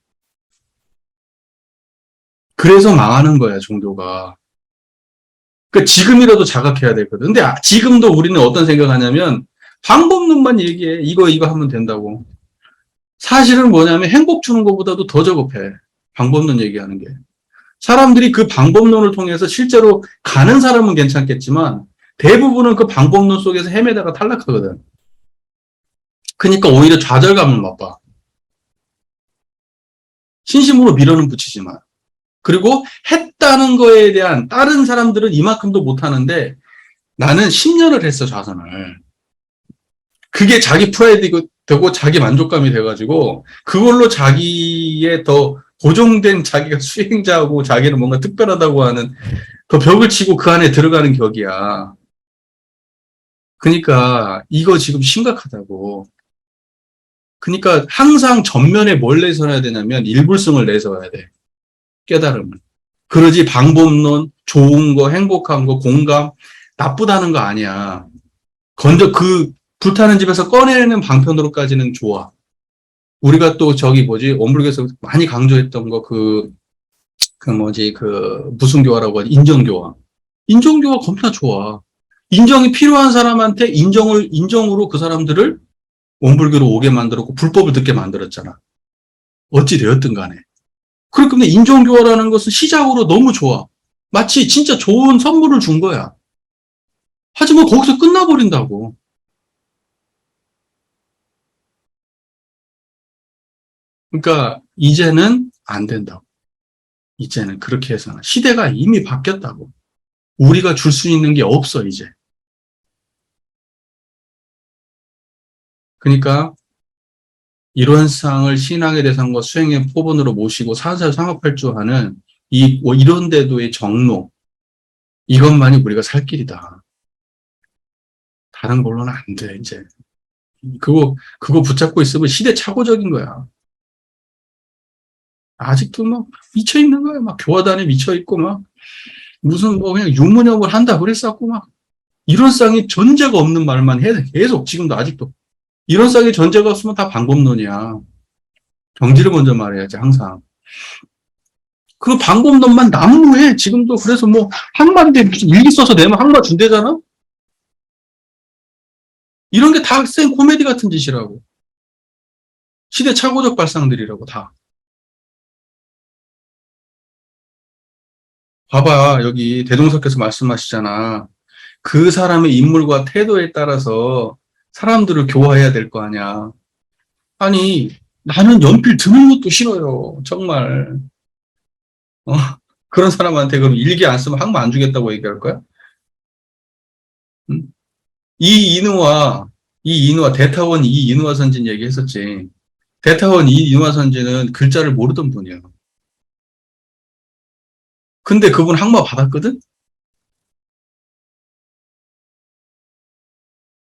그래서 망하는 거야, 종교가. 그러니까 지금이라도 자각해야 되거든. 근데 지금도 우리는 어떤 생각하냐면 방법론만 얘기해. 이거 하면 된다고. 사실은 뭐냐면 행복 주는 것보다도 더 저급해. 방법론 얘기하는 게. 사람들이 그 방법론을 통해서 실제로 가는 사람은 괜찮겠지만 대부분은 그 방법론 속에서 헤매다가 탈락하거든. 그러니까 오히려 좌절감을 맛봐. 진심으로 밀어는 붙이지만. 그리고 했다는 거에 대한 다른 사람들은 이만큼도 못하는데 나는 10년을 했어, 좌선을. 그게 자기 프라이드 되고 자기 만족감이 돼가지고 그걸로 자기의 더 고정된 자기가 수행자하고 자기는 뭔가 특별하다고 하는 더 벽을 치고 그 안에 들어가는 격이야. 그러니까 이거 지금 심각하다고. 그러니까 항상 전면에 뭘 내세워야 되냐면 일불성을 내세워야 돼. 깨달음을. 그러지 방법론, 좋은 거, 행복한 거, 공감, 나쁘다는 거 아니야. 불타는 집에서 꺼내는 방편으로까지는 좋아. 우리가 또 원불교에서 많이 강조했던 거, 무슨 교화라고 하지? 인정교화. 인정교화 겁나 좋아. 인정이 필요한 사람한테 인정으로 그 사람들을 원불교로 오게 만들었고, 불법을 듣게 만들었잖아. 어찌 되었든 간에. 그런데 인정교화라는 것은 시작으로 너무 좋아. 마치 진짜 좋은 선물을 준 거야. 하지만 거기서 끝나버린다고. 그러니까 이제는 안 된다고. 이제는 그렇게 해서는. 시대가 이미 바뀌었다고. 우리가 줄 수 있는 게 없어, 이제. 그러니까 이런 상을 신앙의 대상과 수행의 포본으로 모시고 사사상업할주하는 이런 데도의 정로, 이것만이 우리가 살 길이다. 다른 걸로는 안 돼, 이제. 그거 붙잡고 있으면 시대착오적인 거야. 아직도 막 미쳐있는 거야. 막 교화단에 미쳐있고 막 무슨 그냥 유무념을 한다 그랬었고 막 이런 쌍이 전제가 없는 말만 해. 계속 지금도 아직도. 이런 쌍의 전제가 없으면 다 방법론이야. 정지를 먼저 말해야지, 항상. 그 방법론만 난무해. 지금도 그래서 뭐 항마인데 무슨 일기 써서 내면 항마 준대잖아? 이런 게 다 생 코미디 같은 짓이라고. 시대착오적 발상들이라고 다. 봐봐, 여기 대종사께서 말씀하시잖아. 그 사람의 인물과 태도에 따라서 사람들을 교화해야 될 거 아니야. 아니, 나는 연필 드는 것도 싫어요. 정말. 어? 그런 사람한테 그럼 일기 안 쓰면 항마 안 주겠다고 얘기할 거야? 응? 대타원 이인우와 선진 얘기했었지. 대타원 이인우와 선진은 글자를 모르던 분이야. 근데 그분 항마 받았거든?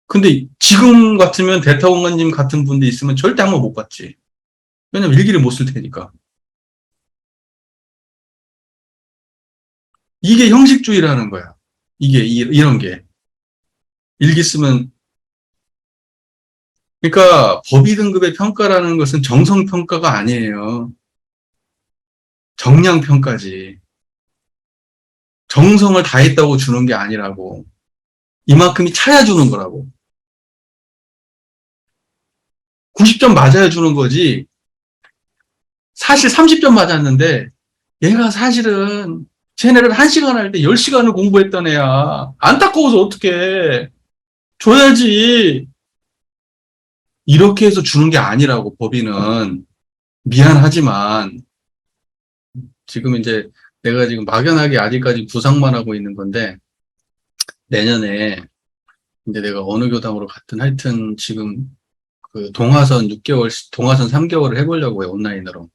근데 지금 같으면 대타원관님 같은 분도 있으면 절대 항마 못 받지. 왜냐면 일기를 못 쓸 테니까. 이게 형식주의라는 거야. 이런 게. 일기 쓰면, 그러니까 법의 등급의 평가라는 것은 정성평가가 아니에요. 정량평가지. 정성을 다했다고 주는 게 아니라고. 이만큼이 차야 주는 거라고. 90점 맞아야 주는 거지. 사실 30점 맞았는데 얘가 사실은 쟤네를 1시간 할 때 10시간을 공부했던 애야. 안타까워서 어떡해. 줘야지. 이렇게 해서 주는 게 아니라고, 법인은. 미안하지만 지금 이제 내가 지금 막연하게 아직까지 구상만 하고 있는 건데 내년에 이제 내가 어느 교당으로 갔든 하여튼 지금 그 동화선 6개월, 동화선 3개월을 해보려고 해, 온라인으로.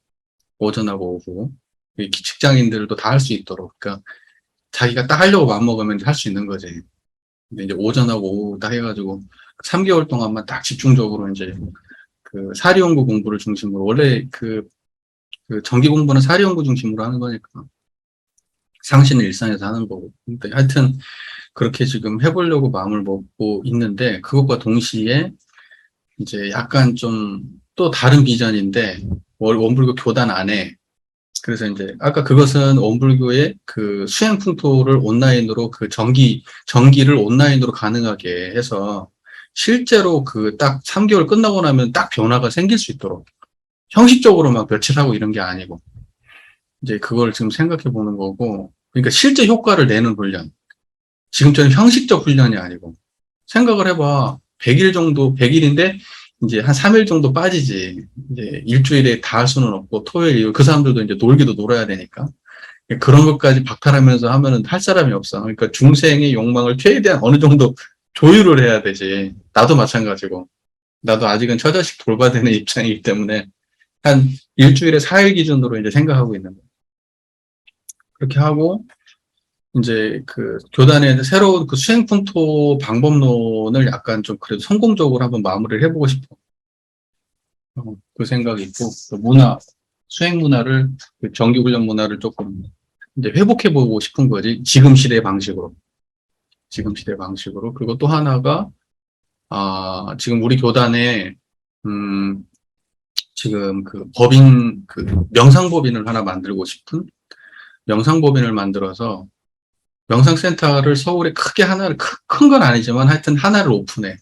오전하고 오후. 직장인들도 다 할 수 있도록. 그러니까 자기가 딱 하려고 마음먹으면 할 수 있는 거지. 근데 이제 오전하고 오후 딱 해가지고 3개월 동안만 딱 집중적으로 이제 그 사리연구 공부를 중심으로 원래 그 정기 공부는 사리연구 중심으로 하는 거니까 상시는 일상에서 하는 거고. 근데 하여튼 그렇게 지금 해보려고 마음을 먹고 있는데 그것과 동시에 이제 약간 좀 또 다른 비전인데 원불교 교단 안에 그래서 이제 아까 그것은 원불교의 그 수행 풍토를 온라인으로 그 정기를 온라인으로 가능하게 해서 실제로 그 딱 3개월 끝나고 나면 딱 변화가 생길 수 있도록 형식적으로 막 며칠 하고 이런 게 아니고 이제 그걸 지금 생각해 보는 거고 그러니까 실제 효과를 내는 훈련 지금처럼 형식적 훈련이 아니고 생각을 해봐 100일 정도 100일인데 이제 한 3일 정도 빠지지 이제 일주일에 다 할 수는 없고 토요일 이후 그 사람들도 이제 놀기도 놀아야 되니까 그런 것까지 박탈하면서 하면은 할 사람이 없어. 그러니까 중생의 욕망을 최대한 어느 정도 조율을 해야 되지. 나도 마찬가지고. 나도 아직은 처자식 돌봐야 되는 입장이기 때문에 한 일주일에 4일 기준으로 이제 생각하고 있는 거예요. 그렇게 하고 이제 그 교단의 새로운 그 수행풍토 방법론을 약간 좀 그래도 성공적으로 한번 마무리를 해보고 싶어. 그 생각이 있고 그 문화, 수행 문화를 그 정기훈련 문화를 조금 이제 회복해보고 싶은 거지. 지금 시대 방식으로. 지금 시대 방식으로. 그리고 또 하나가 지금 우리 교단에 지금 그 법인 그 명상법인을 하나 만들고 싶은 명상법인을 만들어서 명상센터를 서울에 크게 하나를 큰 건 아니지만 하여튼 하나를 오픈해.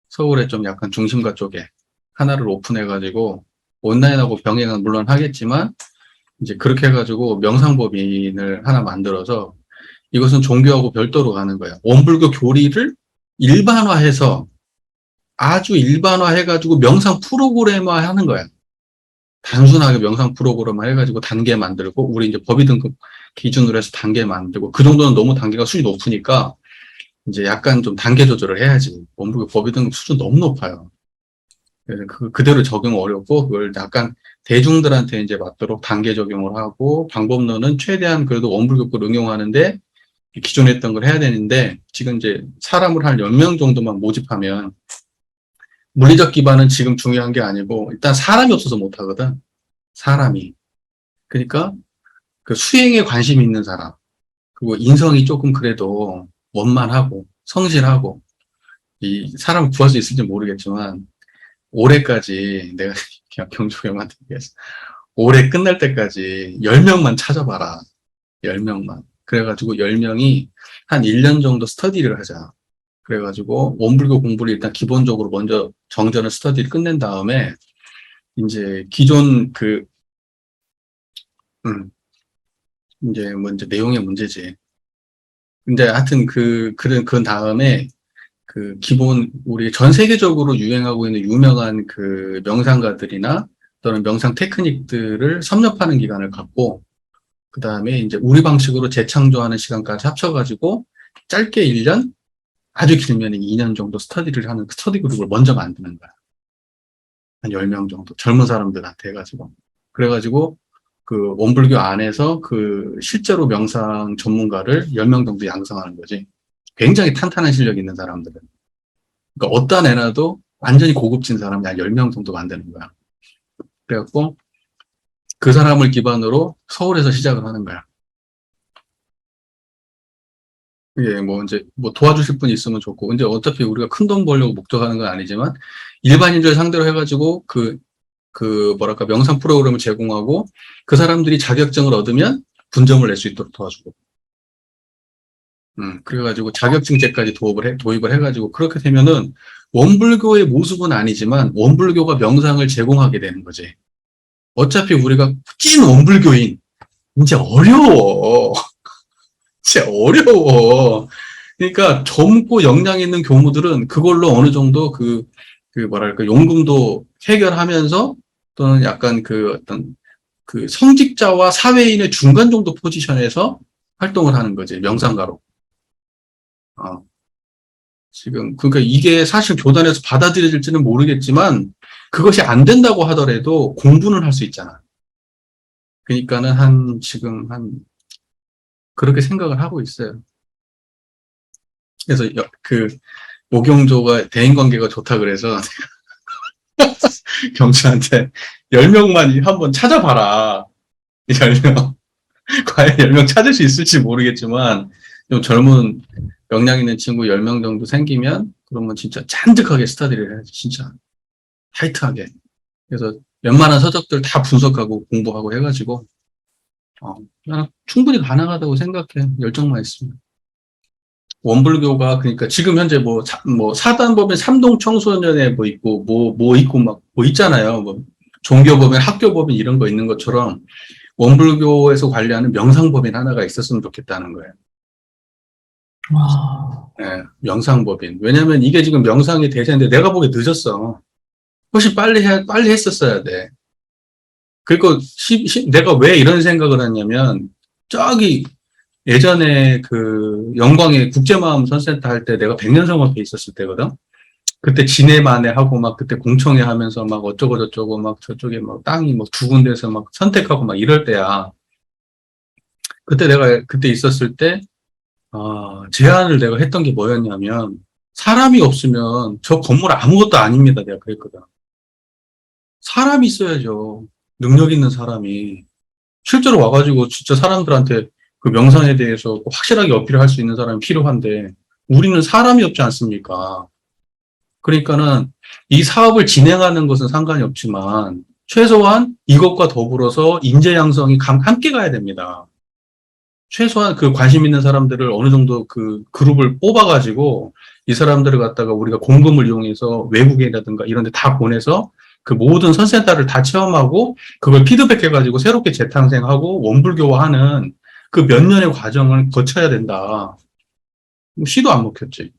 서울에 좀 약간 중심가 쪽에 하나를 오픈해가지고 온라인하고 병행은 물론 하겠지만 이제 그렇게 해가지고 명상법인을 하나 만들어서 이것은 종교하고 별도로 가는 거야. 원불교 교리를 일반화해서 아주 일반화해가지고 명상 프로그램화 하는 거야. 단순하게 명상 프로그램화 해가지고 단계 만들고 우리 이제 법의 등급 기준으로 해서 단계 만들고 그 정도는 너무 단계가 수준이 높으니까 이제 약간 좀 단계 조절을 해야지. 원불교 법의 등급 수준 너무 높아요. 그래서 그대로 적용 어렵고 그걸 약간 대중들한테 이제 맞도록 단계 적용을 하고 방법론은 최대한 그래도 원불교를 응용하는데 기존에 했던 걸 해야 되는데 지금 이제 사람을 한 10명 정도만 모집하면 물리적 기반은 지금 중요한 게 아니고 일단 사람이 없어서 못 하거든. 사람이. 그러니까 그 수행에 관심이 있는 사람 그리고 인성이 조금 그래도 원만하고 성실하고 이 사람 구할 수 있을지 모르겠지만 올해까지 내가 그냥 경주 형한테 얘기했어. 올해 끝날 때까지 10명만 찾아봐라. 10명만. 그래가지고 10명이 한 1년 정도 스터디를 하자. 그래가지고 원불교 공부를 일단 기본적으로 먼저 정전을 스터디를 끝낸 다음에 이제 기존 이제 뭐 이제 내용의 문제지. 근데 하여튼 그 다음에 그 기본 우리 전 세계적으로 유행하고 있는 유명한 그 명상가들이나 또는 명상 테크닉들을 섭렵하는 기간을 갖고 그 다음에 이제 우리 방식으로 재창조하는 시간까지 합쳐가지고 짧게 1년, 아주 길면 2년 정도 스터디를 하는 스터디 그룹을 먼저 만드는 거야. 한 10명 정도 젊은 사람들한테 해가지고 그래가지고 그 원불교 안에서 그 실제로 명상 전문가를 10명 정도 양성하는 거지. 굉장히 탄탄한 실력 있는 사람들은. 그러니까 어디다 내놔도 완전히 고급진 사람이 한 10명 정도 만드는 거야. 그래갖고 그 사람을 기반으로 서울에서 시작을 하는 거야. 이게 뭐 이제 뭐 도와주실 분이 있으면 좋고, 근데 어차피 우리가 큰 돈 벌려고 목적하는 건 아니지만 일반인들 상대로 해가지고 뭐랄까 명상 프로그램을 제공하고 그 사람들이 자격증을 얻으면 분점을 낼 수 있도록 도와주고. 그래가지고 자격증제까지 도입을 해가지고 그렇게 되면은 원불교의 모습은 아니지만 원불교가 명상을 제공하게 되는 거지. 어차피 우리가 찐 원불교인, 이제 어려워. 진짜 어려워. 그러니까 젊고 역량 있는 교무들은 그걸로 어느 정도 뭐랄까, 용금도 해결하면서 또는 약간 어떤 성직자와 사회인의 중간 정도 포지션에서 활동을 하는 거지, 명상가로. 어, 지금, 그러니까 이게 사실 교단에서 받아들여질지는 모르겠지만, 그것이 안 된다고 하더라도 공부는 할 수 있잖아. 그러니까는 지금 그렇게 생각을 하고 있어요. 그래서 오경조가 대인관계가 좋다 그래서 경주한테 10명만 한번 찾아봐라. 10명. 과연 10명 찾을 수 있을지 모르겠지만, 좀 젊은 역량 있는 친구 10명 정도 생기면, 그러면 진짜 잔뜩하게 스터디를 해야지, 진짜. 타이트하게. 그래서 웬만한 서적들 다 분석하고 공부하고 해가지고, 나는 충분히 가능하다고 생각해. 열정만 있으면. 원불교가, 그러니까 지금 현재 사단법인 삼동 청소년에 있고, 있고, 있잖아요. 종교법인, 학교법인 이런 거 있는 것처럼, 원불교에서 관리하는 명상법인 하나가 있었으면 좋겠다는 거예요. 와. 네, 명상법인. 왜냐면 이게 지금 명상이 대세인데 내가 보기에 늦었어. 훨씬 빨리 했었어야 돼. 그리고 내가 왜 이런 생각을 했냐면, 저기 예전에 영광의 국제마음 선센터 할 때 내가 백년성업에 있었을 때거든. 그때 지네만에 하고 그때 공청회 하면서 어쩌고 저쩌고 저쪽에 땅이 2군데서 선택하고 이럴 때야. 그때 내가 그때 있었을 때, 제안을 내가 했던 게 뭐였냐면, 사람이 없으면 저 건물 아무것도 아닙니다. 내가 그랬거든. 사람이 있어야죠. 능력 있는 사람이. 실제로 와가지고 진짜 사람들한테 그 명상에 대해서 확실하게 어필할 수 있는 사람이 필요한데, 우리는 사람이 없지 않습니까? 그러니까는 이 사업을 진행하는 것은 상관이 없지만, 최소한 이것과 더불어서 인재 양성이 함께 가야 됩니다. 최소한 관심 있는 사람들을 어느 정도 그룹을 뽑아가지고 이 사람들을 갖다가 우리가 공금을 이용해서 외국인이라든가 이런 데 다 보내서 그 모든 선센터를 다 체험하고 그걸 피드백해가지고 새롭게 재탄생하고 원불교화하는 그 몇 년의 과정을 거쳐야 된다. 시도 안 먹혔지.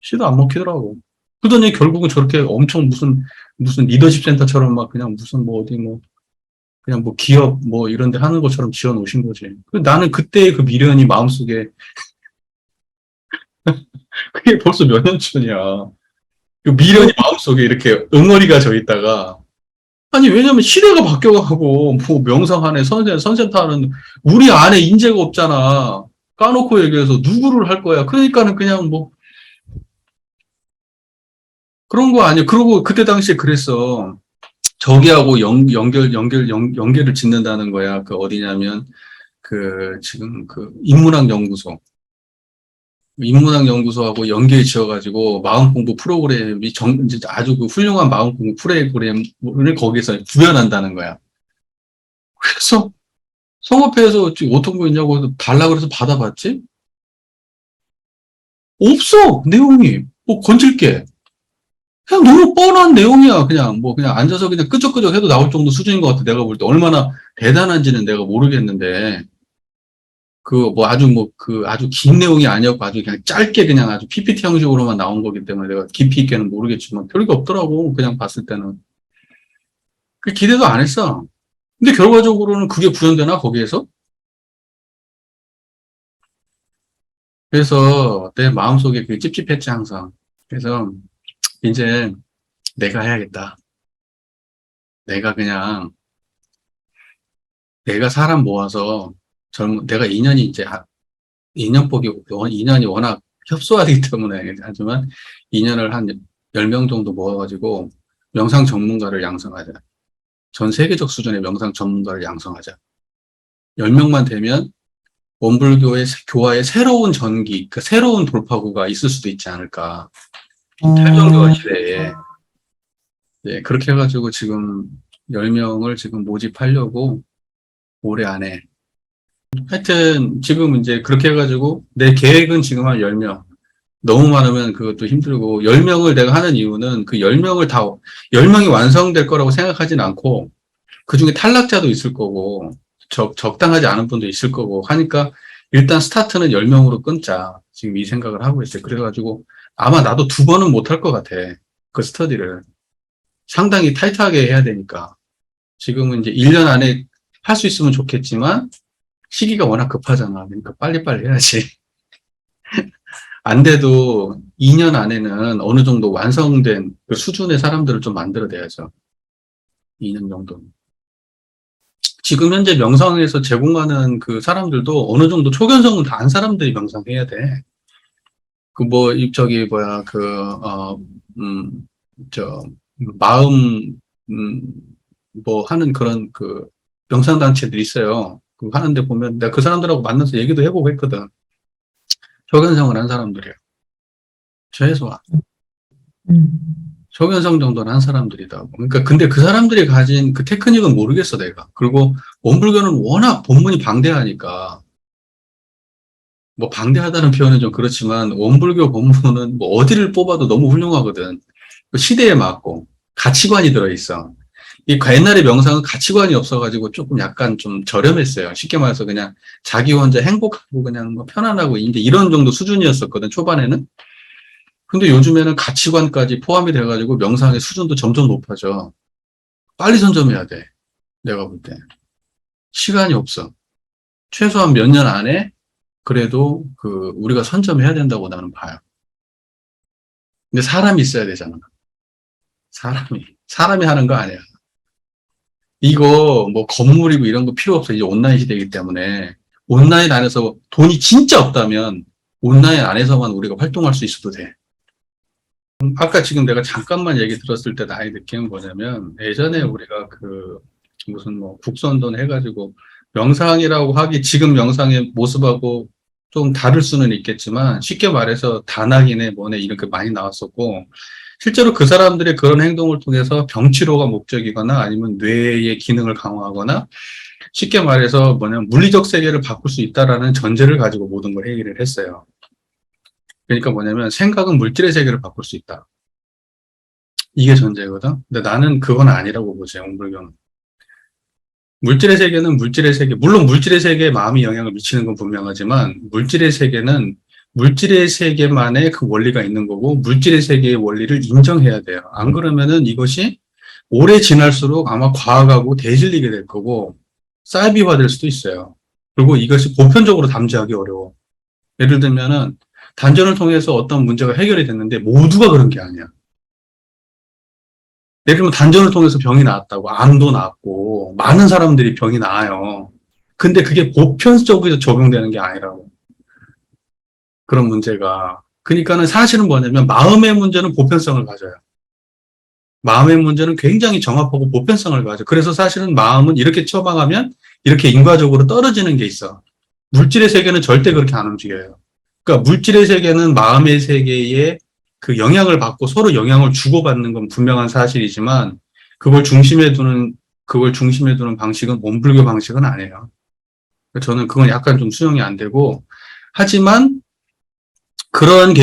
시도 안 먹히더라고. 그러더니 결국은 저렇게 엄청 무슨 리더십 센터처럼 그냥 무슨 그냥 기업 이런 데 하는 것처럼 지어 놓으신 거지. 나는 그때의 그 미련이 마음속에, 그게 벌써 몇 년 전이야. 그 미련이 마음속에 이렇게 응어리가 져 있다가, 아니, 왜냐면 시대가 바뀌어가고, 명상하네, 선센터 하는, 우리 안에 인재가 없잖아. 까놓고 얘기해서 누구를 할 거야. 그러니까는 그냥 그런 거 아니야. 그러고 그때 당시에 그랬어. 저기하고 연계를 짓는다는 거야. 어디냐면, 지금 인문학 연구소. 인문학 연구소하고 연계해 지어가지고 마음 공부 프로그램이 이제 아주 훌륭한 마음 공부 프로그램을 거기서 구현한다는 거야. 그래서 성업회에서 지금 어떤 거 있냐고 달라 그래서 받아봤지? 없어! 내용이. 건질게. 그냥 너무 뻔한 내용이야. 그냥 앉아서 그냥 끄적끄적 해도 나올 정도 수준인 것 같아. 내가 볼 때. 얼마나 대단한지는 내가 모르겠는데. 아주 긴 내용이 아니었고, 아주 그냥 짧게 그냥 아주 PPT 형식으로만 나온 거기 때문에 내가 깊이 있게는 모르겠지만, 별게 없더라고. 그냥 봤을 때는. 기대도 안 했어. 근데 결과적으로는 그게 구현되나, 거기에서? 그래서 내 마음속에 그게 찝찝했지, 항상. 그래서 이제 내가 해야겠다. 내가 사람 모아서 내가 인연이 워낙 협소하기 때문에, 하지만 2년을 한 10명 정도 모아가지고 명상 전문가를 양성하자. 전 세계적 수준의 명상 전문가를 양성하자. 10명만 되면 원불교의 교화의 새로운 전기, 새로운 돌파구가 있을 수도 있지 않을까. 탈정교화 시대에. 네, 그렇게 해가지고 지금 10명을 지금 모집하려고 올해 안에. 하여튼 지금 이제 그렇게 해가지고 내 계획은 지금 한 10명. 너무 많으면 그것도 힘들고 10명을 내가 하는 이유는 10명이 완성될 거라고 생각하진 않고 그중에 탈락자도 있을 거고 적당하지 않은 분도 있을 거고 하니까 일단 스타트는 10명으로 끊자. 지금 이 생각을 하고 있어요. 그래가지고 아마 나도 2번은 못 할 것 같아. 그 스터디를. 상당히 타이트하게 해야 되니까. 지금은 이제 1년 안에 할 수 있으면 좋겠지만 시기가 워낙 급하잖아. 그러니까 빨리빨리 해야지. 안 돼도 2년 안에는 어느 정도 완성된 그 수준의 사람들을 좀 만들어내야죠. 2년 정도. 지금 현재 명상에서 제공하는 그 사람들도 어느 정도 초견성은 다 한 사람들이 명상해야 돼. 그 뭐, 저기, 뭐야, 음, 저, 마음, 음, 뭐 하는 그런 그 명상단체들이 있어요. 그 하는데 보면 내가 그 사람들하고 만나서 얘기도 해보고 했거든. 초견성을 한 사람들이에요. 최소한. 초견성 정도는 한 사람들이다. 그러니까 근데 그 사람들이 가진 그 테크닉은 모르겠어, 내가. 그리고 원불교는 워낙 본문이 방대하니까, 뭐 방대하다는 표현은 좀 그렇지만 원불교 본문은 뭐 어디를 뽑아도 너무 훌륭하거든. 그 시대에 맞고 가치관이 들어있어. 이 옛날에 명상은 가치관이 없어가지고 조금 약간 좀 저렴했어요. 쉽게 말해서 그냥 자기 혼자 행복하고 그냥 뭐 편안하고 이제 이런 정도 수준이었었거든, 초반에는. 근데 요즘에는 가치관까지 포함이 돼가지고 명상의 수준도 점점 높아져. 빨리 선점해야 돼. 내가 볼 때. 시간이 없어. 최소한 몇 년 안에 그래도 그 우리가 선점해야 된다고 나는 봐요. 근데 사람이 있어야 되잖아. 사람이 하는 거 아니야. 이거 뭐 건물이고 이런 거 필요 없어. 이제 온라인 시대이기 때문에 온라인 안에서 돈이 진짜 없다면 온라인 안에서만 우리가 활동할 수 있어도 돼. 아까 지금 내가 잠깐만 얘기 들었을 때 나의 느낌은 뭐냐면 예전에 우리가 그 무슨 뭐 국선돈 해가지고 명상이라고 하기 지금 명상의 모습하고 좀 다를 수는 있겠지만 쉽게 말해서 다나기네 뭐네 이렇게 많이 나왔었고 실제로 그 사람들의 그런 행동을 통해서 병치료가 목적이거나 아니면 뇌의 기능을 강화하거나 쉽게 말해서 뭐냐면 물리적 세계를 바꿀 수 있다라는 전제를 가지고 모든 걸 얘기를 했어요. 그러니까 뭐냐면 생각은 물질의 세계를 바꿀 수 있다. 이게 전제거든. 근데 나는 그건 아니라고 보지, 영불교는. 물질의 세계는 물질의 세계, 물론 물질의 세계에 마음이 영향을 미치는 건 분명하지만 물질의 세계는 물질의 세계만의 그 원리가 있는 거고 물질의 세계의 원리를 인정해야 돼요. 안 그러면은 이것이 오래 지날수록 아마 과학하고 대질리게 될 거고 사이비화될 수도 있어요. 그리고 이것이 보편적으로 담지하기 어려워. 예를 들면은 단전을 통해서 어떤 문제가 해결이 됐는데 모두가 그런 게 아니야. 예를 들면 단전을 통해서 병이 나았다고, 암도 나았고, 많은 사람들이 병이 나아요. 근데 그게 보편적으로 적용되는 게 아니라고. 그런 문제가. 그러니까는 사실은 뭐냐면 마음의 문제는 보편성을 가져요. 마음의 문제는 굉장히 정확하고 보편성을 가져. 그래서 사실은 마음은 이렇게 처방하면 이렇게 인과적으로 떨어지는 게 있어. 물질의 세계는 절대 그렇게 안 움직여요. 그러니까 물질의 세계는 마음의 세계에 그 영향을 받고 서로 영향을 주고받는 건 분명한 사실이지만 그걸 중심에 두는 방식은 원불교 방식은 아니에요. 저는 그건 약간 좀 수용이 안 되고 하지만 그러한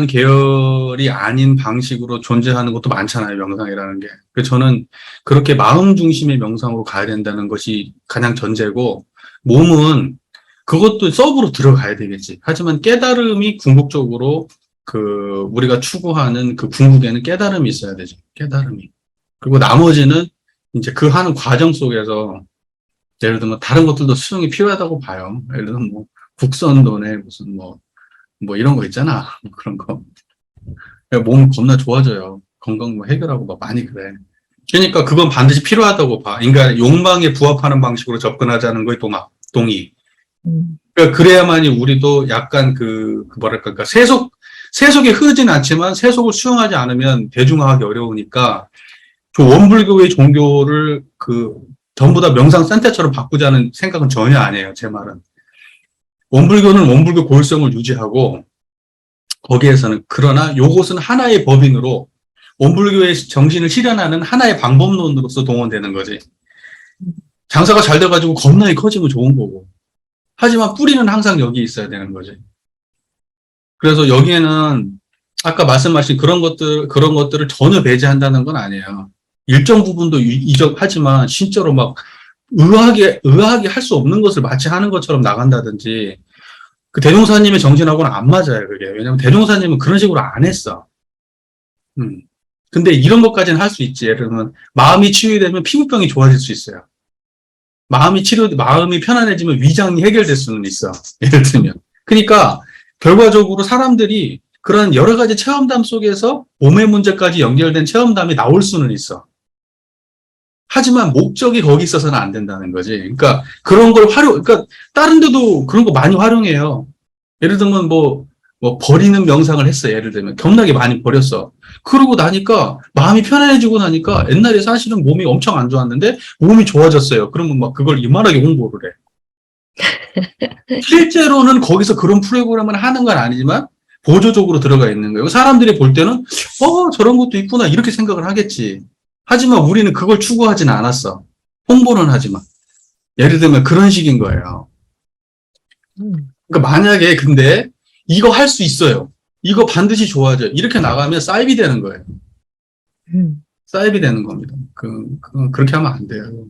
계열이 아닌 방식으로 존재하는 것도 많잖아요, 명상이라는 게. 그래서 저는 그렇게 마음 중심의 명상으로 가야 된다는 것이 가장 전제고, 몸은 그것도 서브로 들어가야 되겠지. 하지만 깨달음이 궁극적으로 우리가 추구하는 그 궁극에는 깨달음이 있어야 되죠. 깨달음이. 그리고 나머지는 이제 그 하는 과정 속에서 예를 들면 다른 것들도 수용이 필요하다고 봐요. 예를 들면 뭐 국선론에 무슨 뭐 이런 거 있잖아. 그런 거. 몸 겁나 좋아져요. 건강 뭐 해결하고 막 많이 그래. 그러니까 그건 반드시 필요하다고 봐. 인간의 욕망에 부합하는 방식으로 접근하자는 거에 동의. 그러니까 그래야만이 우리도 약간 뭐랄까, 그러니까 세속에 흐르진 않지만 세속을 수용하지 않으면 대중화하기 어려우니까 그 원불교의 종교를 전부 다 명상 센터처럼 바꾸자는 생각은 전혀 아니에요. 제 말은. 원불교는 원불교 고유성을 유지하고 거기에서는 그러나 요것은 하나의 법인으로 원불교의 정신을 실현하는 하나의 방법론으로서 동원되는 거지. 장사가 잘 돼가지고 겁나게 커지면 좋은 거고. 하지만 뿌리는 항상 여기 있어야 되는 거지. 그래서 여기에는 아까 말씀하신 그런 것들을 전혀 배제한다는 건 아니에요. 일정 부분도 이적하지만 진짜로 막 의아하게 할 수 없는 것을 마치 하는 것처럼 나간다든지 그 대종사님의 정신하고는 안 맞아요, 그게. 왜냐면 대종사님은 그런 식으로 안 했어. 근데 이런 것까지는 할 수 있지. 예를 들면 마음이 치유되면 피부병이 좋아질 수 있어요. 마음이 편안해지면 위장이 해결될 수는 있어. 예를 들면. 그러니까 결과적으로 사람들이 그런 여러 가지 체험담 속에서 몸의 문제까지 연결된 체험담이 나올 수는 있어. 하지만 목적이 거기 있어서는 안 된다는 거지. 그러니까 그런 걸 그러니까 다른 데도 그런 거 많이 활용해요. 예를 들면 뭐 버리는 명상을 했어. 예를 들면 겁나게 많이 버렸어. 그러고 나니까 마음이 편안해지고 나니까 옛날에 사실은 몸이 엄청 안 좋았는데 몸이 좋아졌어요. 그러면 막 그걸 이만하게 홍보를 해. 실제로는 거기서 그런 프로그램을 하는 건 아니지만 보조적으로 들어가 있는 거예요. 사람들이 볼 때는 저런 것도 있구나 이렇게 생각을 하겠지. 하지만 우리는 그걸 추구하지는 않았어. 홍보는 하지만. 예를 들면 그런 식인 거예요. 그러니까 만약에 근데 이거 할 수 있어요. 이거 반드시 좋아져요. 이렇게 나가면 사이비 되는 거예요. 사이비 되는 겁니다. 그렇게 하면 안 돼요.